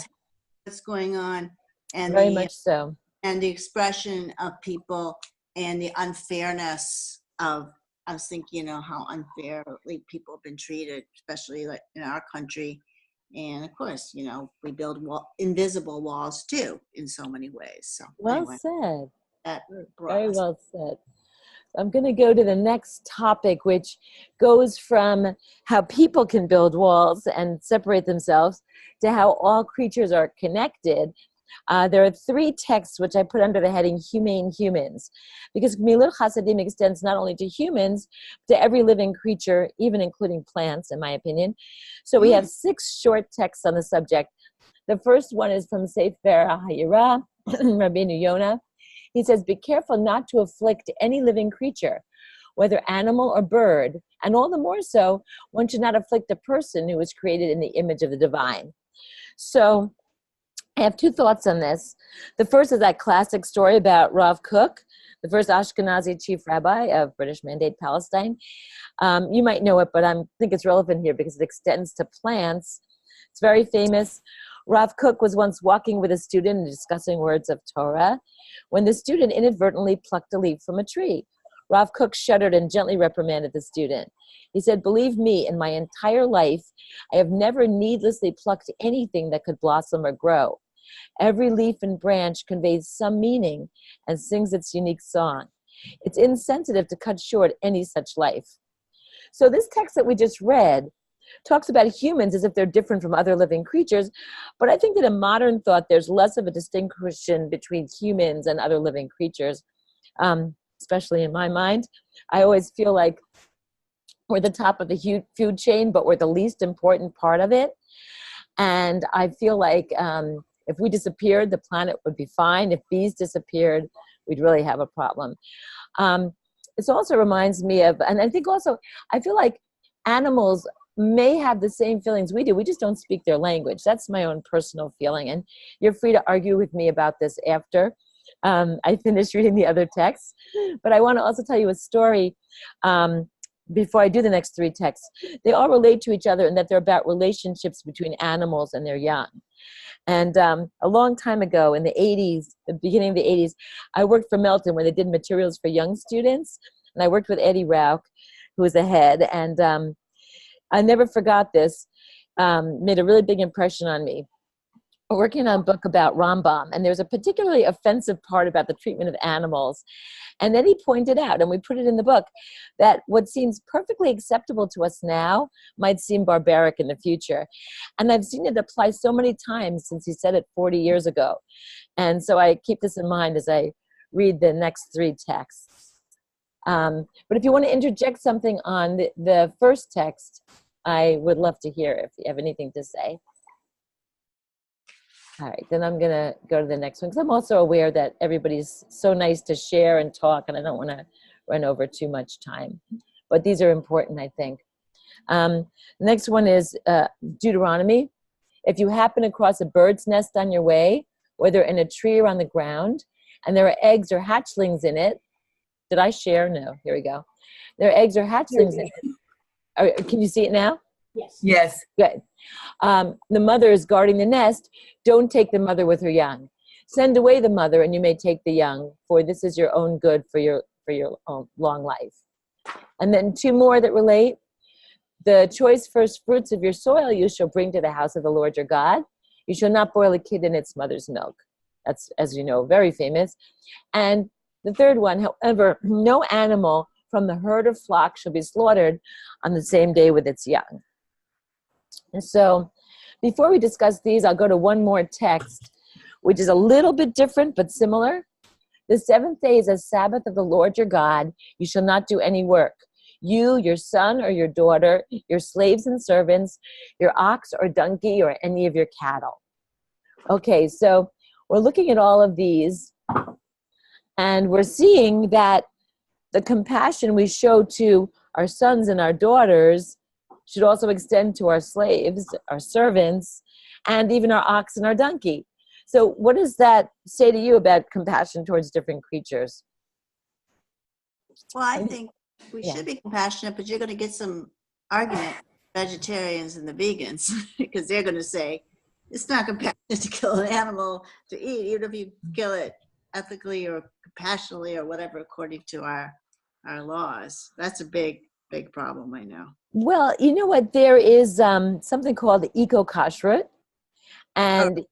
what's going on, and very much so, and the expression of people and the unfairness of. I was thinking, how unfairly people have been treated, especially like in our country, and of course, we build invisible walls too in so many ways. So well anyway, said, very well said. I'm going to go to the next topic, which goes from how people can build walls and separate themselves to how all creatures are connected. There are 3 texts which I put under the heading Humane Humans, because Gemilut Chasadim extends not only to humans, but to every living creature, even including plants, in my opinion. So we have 6 short texts on the subject. The first one is from Sefer HaYirah, Rabbeinu Yonah. He says, be careful not to afflict any living creature, whether animal or bird, and all the more so, one should not afflict a person who was created in the image of the divine. So I have 2 thoughts on this. The first is that classic story about Rav Kook, the first Ashkenazi chief rabbi of British Mandate Palestine. You might know it, but I think it's relevant here because it extends to plants. It's very famous. Rav Kook was once walking with a student and discussing words of Torah when the student inadvertently plucked a leaf from a tree. Rav Kook shuddered and gently reprimanded the student. He said, believe me, in my entire life, I have never needlessly plucked anything that could blossom or grow. Every leaf and branch conveys some meaning and sings its unique song. It's insensitive to cut short any such life. So this text that we just read talks about humans as if they're different from other living creatures, but I think that in modern thought, there's less of a distinction between humans and other living creatures, especially in my mind. I always feel like we're the top of the food chain, but we're the least important part of it. And I feel like if we disappeared, the planet would be fine. If bees disappeared, we'd really have a problem. This also reminds me of, and I think also, I feel like animals may have the same feelings we do. We just don't speak their language. That's my own personal feeling. And you're free to argue with me about this after I finish reading the other texts. But I want to also tell you a story before I do the next 3 texts. They all relate to each other in that they're about relationships between animals and their young. And a long time ago in the 80s, the beginning of the 80s, I worked for Melton where they did materials for young students. And I worked with Eddie Rauch, who was the head. And I never forgot this, made a really big impression on me. We're working on a book about Rambam, and there's a particularly offensive part about the treatment of animals. And then he pointed out, and we put it in the book, that what seems perfectly acceptable to us now might seem barbaric in the future. And I've seen it apply so many times since he said it 40 years ago. And so I keep this in mind as I read the next 3 texts. But if you want to interject something on the first text, I would love to hear if you have anything to say. All right, then I'm going to go to the next one because I'm also aware that everybody's so nice to share and talk, and I don't want to run over too much time. But these are important, I think. The next one is Deuteronomy. If you happen across a bird's nest on your way, whether in a tree or on the ground, and there are eggs or hatchlings in it, did I share? No, here we go. There are eggs or hatchlings in it. Can you see it now? Yes. Yes. Good. The mother is guarding the nest. Don't take the mother with her young. Send away the mother, and you may take the young, for this is your own good for your own long life. And then 2 more that relate. The choice first fruits of your soil you shall bring to the house of the Lord your God. You shall not boil a kid in its mother's milk. That's, as you know, very famous. And the third one, however, no animal from the herd or flock shall be slaughtered on the same day with its young. And so before we discuss these, I'll go to one more text, which is a little bit different but similar. The seventh day is a Sabbath of the Lord your God. You shall not do any work. You, your son or your daughter, your slaves and servants, your ox or donkey, or any of your cattle. Okay, so we're looking at all of these, and we're seeing that the compassion we show to our sons and our daughters should also extend to our slaves, our servants, and even our ox and our donkey. So what does that say to you about compassion towards different creatures? Well, I think we Yeah. should be compassionate, but you're going to get some argument, vegetarians and the vegans, because they're going to say it's not compassionate to kill an animal to eat, even if you kill it ethically or compassionately or whatever, according to our laws. That's a big problem right now. Well, you know what? There is something called eco-kashrut. And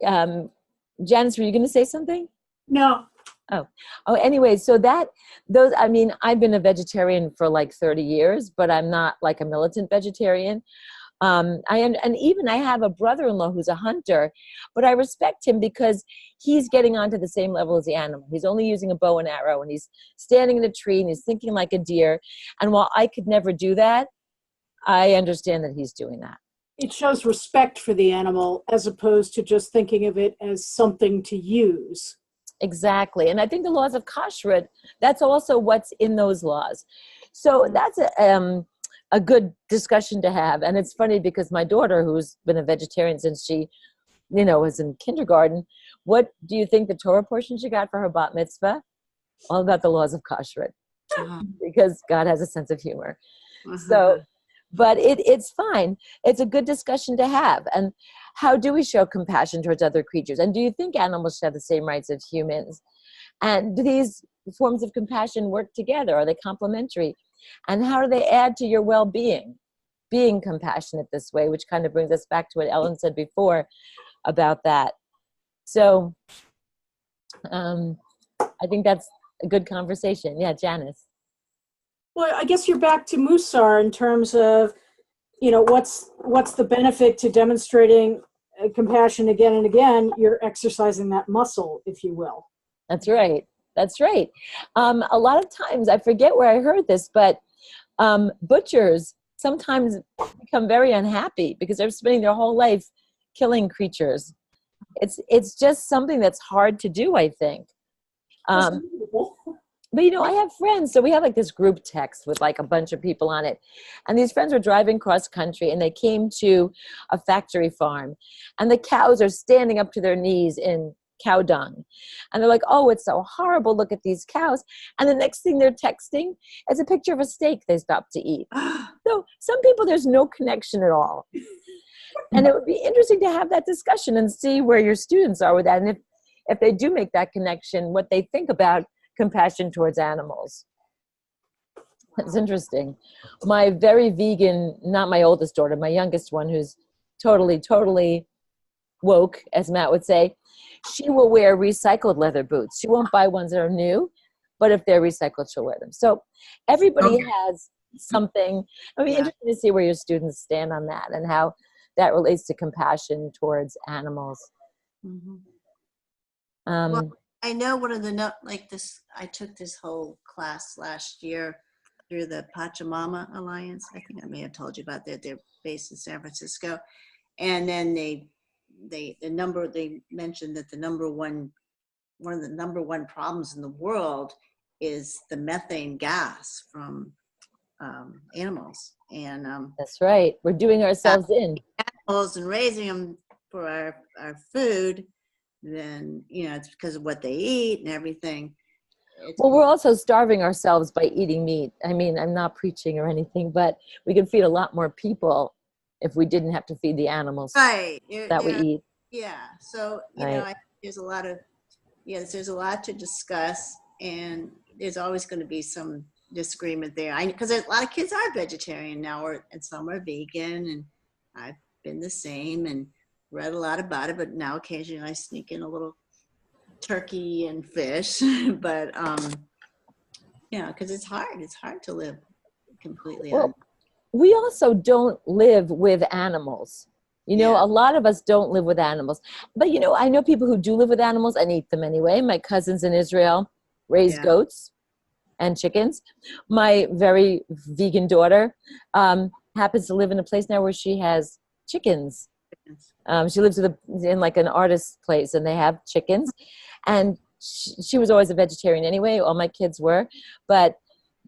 Janice, were you going to say something? No. Oh, anyway, so I mean, I've been a vegetarian for like 30 years, but I'm not like a militant vegetarian. And even I have a brother-in-law who's a hunter, but I respect him because he's getting onto the same level as the animal. He's only using a bow and arrow, and he's standing in a tree, and he's thinking like a deer. And while I could never do that, I understand that he's doing that. It shows respect for the animal as opposed to just thinking of it as something to use. Exactly. And I think the laws of kashrut, that's also what's in those laws. So that's a good discussion to have. And it's funny because my daughter, who's been a vegetarian since she, was in kindergarten, what do you think the Torah portion she got for her bat mitzvah? All about the laws of kashrut, because God has a sense of humor. So, but it's fine. It's a good discussion to have. And how do we show compassion towards other creatures? And do you think animals should have the same rights as humans? And do these forms of compassion work together? Are they complementary? And how do they add to your well-being, being compassionate this way, which kind of brings us back to what Ellen said before about that. So I think that's a good conversation. Yeah, Janice. Well, I guess you're back to Musar in terms of, what's the benefit to demonstrating compassion again and again? You're exercising that muscle, if you will. That's right. That's right. A lot of times, I forget where I heard this, but butchers sometimes become very unhappy because they're spending their whole life killing creatures. It's just something that's hard to do, I think. But I have friends, so we have like this group text with like a bunch of people on it. And these friends were driving cross country and they came to a factory farm and the cows are standing up to their knees in cow dung. And they're like, oh, it's so horrible. Look at these cows. And the next thing they're texting is a picture of a steak they stopped to eat. So some people, there's no connection at all. And it would be interesting to have that discussion and see where your students are with that. And if they do make that connection, what they think about compassion towards animals. That's interesting. My very vegan, not my oldest daughter, my youngest one, who's totally woke, as Matt would say, she will wear recycled leather boots. She won't buy ones that are new, but if they're recycled, she'll wear them. So everybody has something. It'll be interesting to see where your students stand on that and how that relates to compassion towards animals. Well, I know one of the I took this whole class last year through the Pachamama Alliance. I think I may have told you about that. They're based in San Francisco, and then they mentioned that one of the number one problems in the world is the methane gas from animals. And that's right. We're doing ourselves in animals and raising them for our food. Then it's because of what they eat and everything. Well, we're also starving ourselves by eating meat. I mean, I'm not preaching or anything, but we could feed a lot more people if we didn't have to feed the animals that we eat. Yeah. So there's a lot to discuss, and there's always going to be some disagreement there. Because a lot of kids are vegetarian now, and some are vegan, and I've been the same and read a lot about it, but now occasionally I sneak in a little turkey and fish. But because it's hard to live completely we also don't live with animals. You know, Yeah. a lot of us don't live with animals. But, you know, I know people who do live with animals and eat them anyway. My cousins in Israel raise Yeah. goats and chickens. My very vegan daughter happens to live in a place now where she has chickens. She lives in like an artist's place, and they have chickens. And she was always a vegetarian anyway. All my kids were. But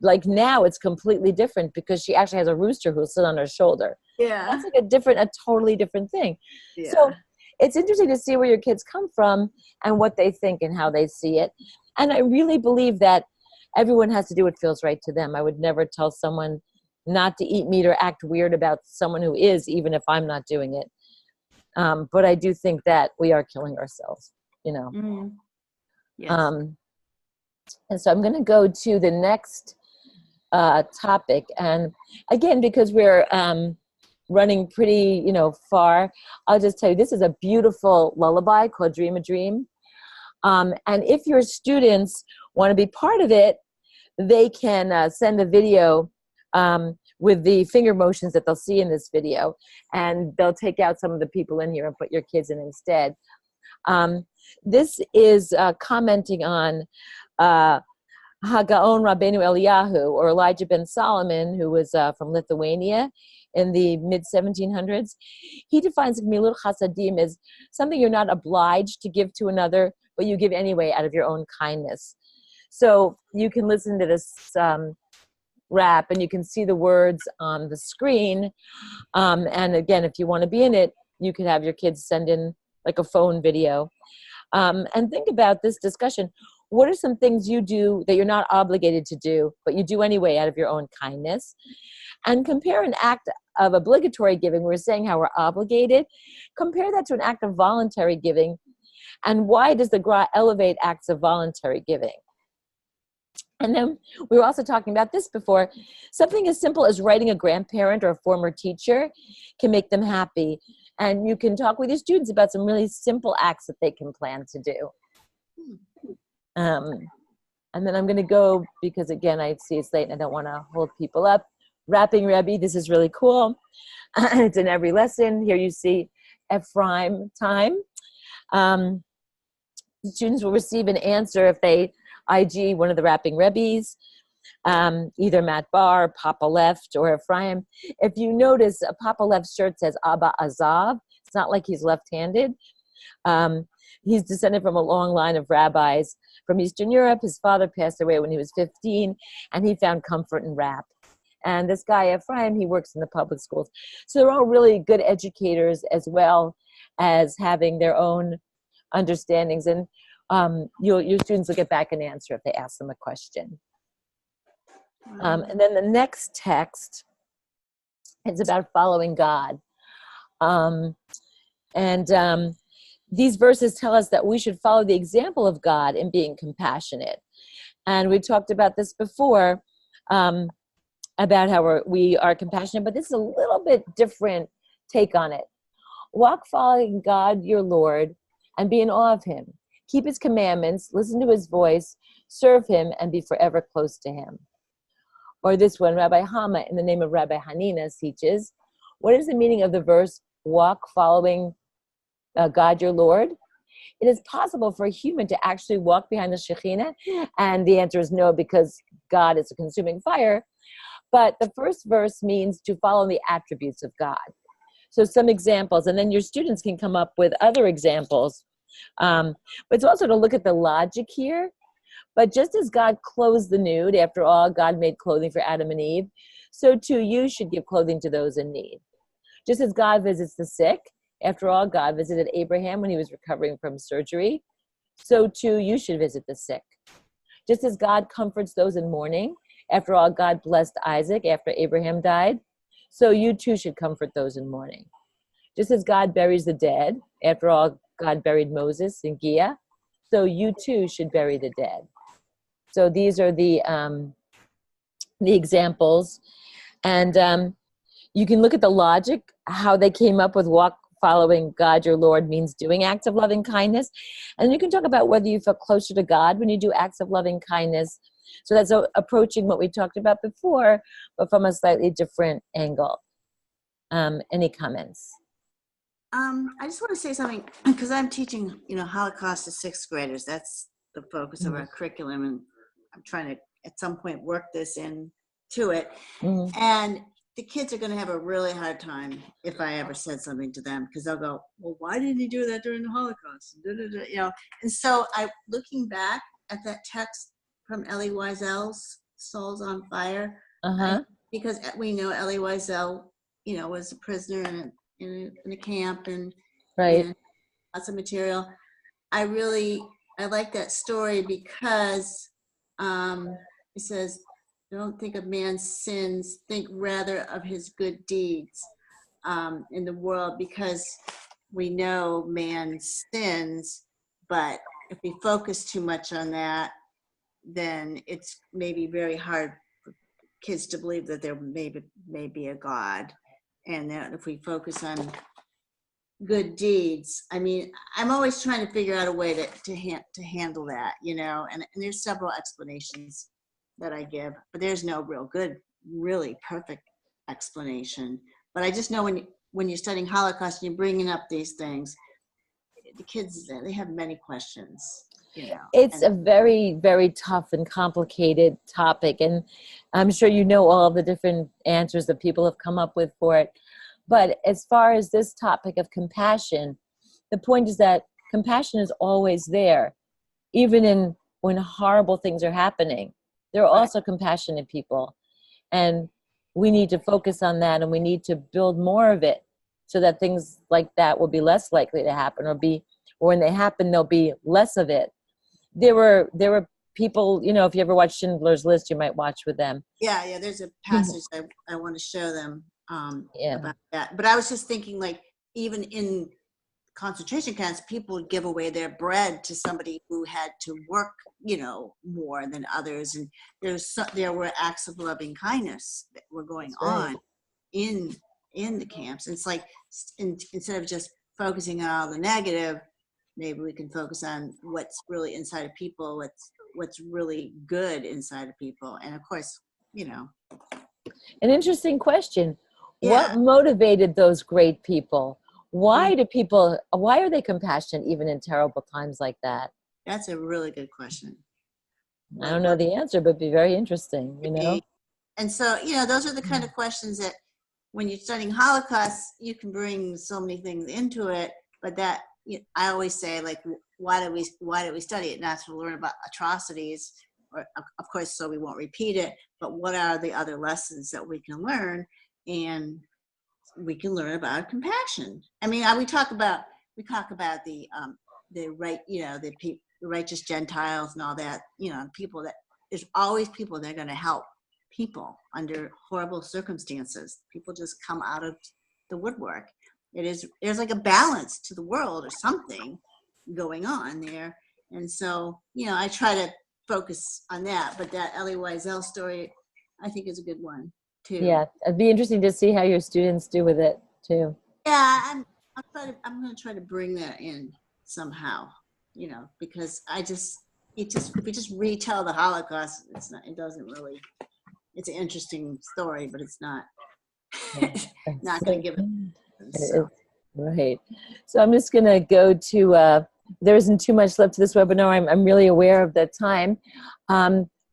like now it's completely different because she actually has a rooster who'll sit on her shoulder. Yeah. That's like a totally different thing. Yeah. So it's interesting to see where your kids come from and what they think and how they see it. And I really believe that everyone has to do what feels right to them. I would never tell someone not to eat meat or act weird about someone who is, even if I'm not doing it. But I do think that we are killing ourselves, you know. Mm-hmm. Yes. And so I'm going to go to the next topic. And again, because we're running pretty, you know, far, I'll just tell you, this is a beautiful lullaby called Dream a Dream. And if your students want to be part of it, they can send a video with the finger motions that they'll see in this video, and they'll take out some of the people in here and put your kids in instead. This is commenting on Hagaon Rabbeinu Eliyahu, or Elijah ben Solomon, who was from Lithuania in the mid-1700s. He defines Gemilut Chasadim as something you're not obliged to give to another, but you give anyway out of your own kindness. So you can listen to this rap, and you can see the words on the screen. And again, if you want to be in it, you can have your kids send in like a phone video. And think about this discussion. What are some things you do that you're not obligated to do, but you do anyway out of your own kindness? And compare an act of obligatory giving. We're saying how we're obligated. Compare that to an act of voluntary giving. And why does the Gra elevate acts of voluntary giving? And then we were also talking about this before. Something as simple as writing a grandparent or a former teacher can make them happy. And you can talk with your students about some really simple acts that they can plan to do. And then I'm going to go, because again, I see it's late and I don't want to hold people up. Rapping Rebbe, this is really cool. It's in every lesson. Here you see Ephraim time. Students will receive an answer if they IG one of the rapping Rebbes, either Matt Bar, Papa Left, or Ephraim. If you notice, Papa Left's shirt says Abba Azav. It's not like he's left-handed. He's descended from a long line of rabbis from Eastern Europe. His father passed away when he was 15, and he found comfort in rap. And this guy, Ephraim, he works in the public schools. So they're all really good educators, as well as having their own understandings. And your students will get back an answer if they ask them a question. And then the next text is about following God. These verses tell us that we should follow the example of God in being compassionate. And we talked about this before, about how we are compassionate, but this is a little bit different take on it. Walk following God, your Lord, and be in awe of him. Keep his commandments, listen to his voice, serve him, and be forever close to him. Or this one, Rabbi Hama, in the name of Rabbi Hanina, teaches, what is the meaning of the verse, walk following God your Lord? It is possible for a human to actually walk behind the Shekhinah, and the answer is no, because God is a consuming fire. But the first verse means to follow the attributes of God. So some examples, and then your students can come up with other examples. But it's also to look at the logic here. But just as God clothes the nude, after all, God made clothing for Adam and Eve, so too you should give clothing to those in need. Just as God visits the sick, after all, God visited Abraham when he was recovering from surgery, so too you should visit the sick. Just as God comforts those in mourning, after all, God blessed Isaac after Abraham died, so you too should comfort those in mourning. Just as God buries the dead, after all, God buried Moses in Gia, so you too should bury the dead. So these are the examples. And you can look at the logic, how they came up with walk following God your Lord means doing acts of loving kindness. And you can talk about whether you feel closer to God when you do acts of loving kindness. So that's approaching what we talked about before, but from a slightly different angle. Any comments? I just want to say something because I'm teaching, Holocaust to sixth graders. That's the focus of our curriculum, and I'm trying to at some point work this into it. And the kids are going to have a really hard time if I ever said something to them, because they'll go, "Well, why didn't he do that during the Holocaust?" And so looking back at that text from Elie Wiesel's "Souls on Fire," because we know Elie Wiesel, was a prisoner in a camp and lots of material. I like that story because it says, "Don't think of man's sins, think rather of his good deeds in the world," because we know man sins, but if we focus too much on that, then it's maybe very hard for kids to believe that there may be a God. And that if we focus on good deeds, I mean, I'm always trying to figure out a way to handle that, and there's several explanations that I give, but there's no really perfect explanation. But I just know when you're studying Holocaust and you're bringing up these things, the kids, they have many questions. It's a very, very tough and complicated topic, and I'm sure all the different answers that people have come up with for it. But as far as this topic of compassion, the point is that compassion is always there, even when horrible things are happening. There are also compassionate people, and we need to focus on that, and we need to build more of it so that things like that will be less likely to happen, or when they happen, there'll be less of it. There were people, if you ever watch Schindler's List, you might watch with them. Yeah, there's a passage I want to show them about that. But I was just thinking, like, even in concentration camps, people would give away their bread to somebody who had to work, more than others, and there were acts of loving kindness that were going on in the camps. It's like instead of just focusing on all the negative, maybe we can focus on what's really inside of people, what's really good inside of people, and of course, An interesting question. What motivated those great people? Why are they compassionate even in terrible times like that? That's a really good question. I don't know the answer, but it'd be very interesting, And so, those are the kind of questions that when you're studying Holocaust, you can bring so many things into it, but that, I always say, like, why do we study it? Not to learn about atrocities, or of course, so we won't repeat it, but what are the other lessons that we can learn? And we can learn about compassion. I mean, we talk about the right, the righteous Gentiles and all that, people that there's always people that are going to help people under horrible circumstances. People just come out of the woodwork. There's like a balance to the world or something going on there. And so, I try to focus on that, but that Elie Wiesel story, I think, is a good one too. Yeah, it'd be interesting to see how your students do with it too. Yeah, I'm going to try to bring that in somehow, because if we just retell the Holocaust, it's an interesting story, but it's not not going to give it. So. Right. So I'm just going to go to, there isn't too much left to this webinar. I'm really aware of the time.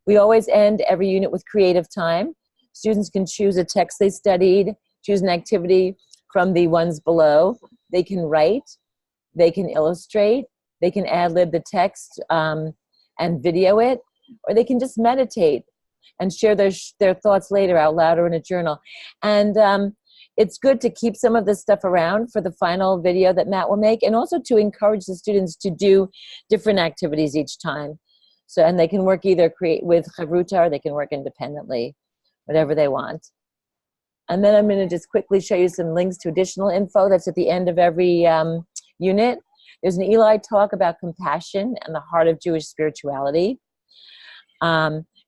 We always end every unit with creative time. Students can choose a text they studied, choose an activity from the ones below. They can write, they can illustrate, they can ad-lib the text and video it, or they can just meditate and share their thoughts later out loud or in a journal. And it's good to keep some of this stuff around for the final video that Matt will make, and also to encourage the students to do different activities each time. So, and they can work create with Chavruta, or they can work independently, whatever they want. And then I'm going to just quickly show you some links to additional info that's at the end of every unit. There's an Eli talk about compassion and the heart of Jewish spirituality.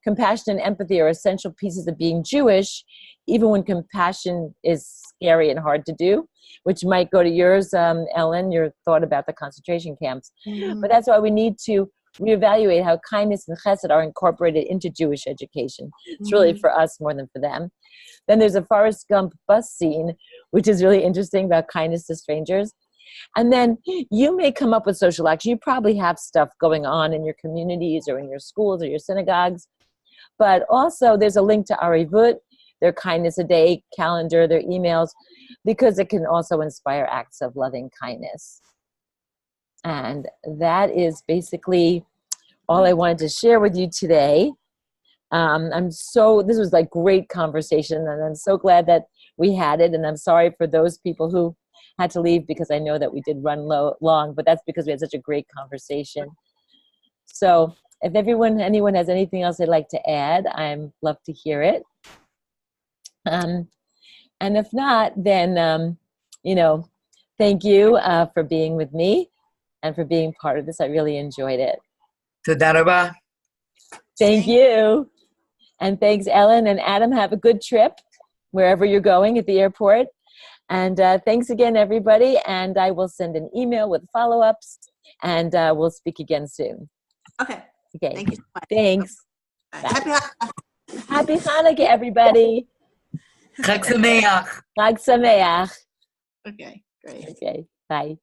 Compassion and empathy are essential pieces of being Jewish, even when compassion is scary and hard to do, which might go to yours, Ellen, your thought about the concentration camps. Mm-hmm. But that's why we need to reevaluate how kindness and chesed are incorporated into Jewish education. It's really for us more than for them. Then there's a Forrest Gump bus scene, which is really interesting, about kindness to strangers. And then you may come up with social action. You probably have stuff going on in your communities or in your schools or your synagogues. But also there's a link to Arivut, their Kindness a Day calendar, their emails, because it can also inspire acts of loving kindness. And that is basically all I wanted to share with you today. This was like great conversation, and I'm so glad that we had it. And I'm sorry for those people who had to leave, because I know that we did run long, but that's because we had such a great conversation. So if anyone has anything else they'd like to add, I'd love to hear it. And if not, then, thank you for being with me and for being part of this. I really enjoyed it. תודה רבה. Thank you. And thanks, Ellen and Adam. Have a good trip wherever you're going at the airport. And thanks again, everybody. And I will send an email with follow-ups, and we'll speak again soon. Okay. Okay. Thank you so much. Thanks. Happy Hanukkah. Happy Hanukkah, everybody. חג שמח. Chag Sameach. Okay, great. Okay. Bye.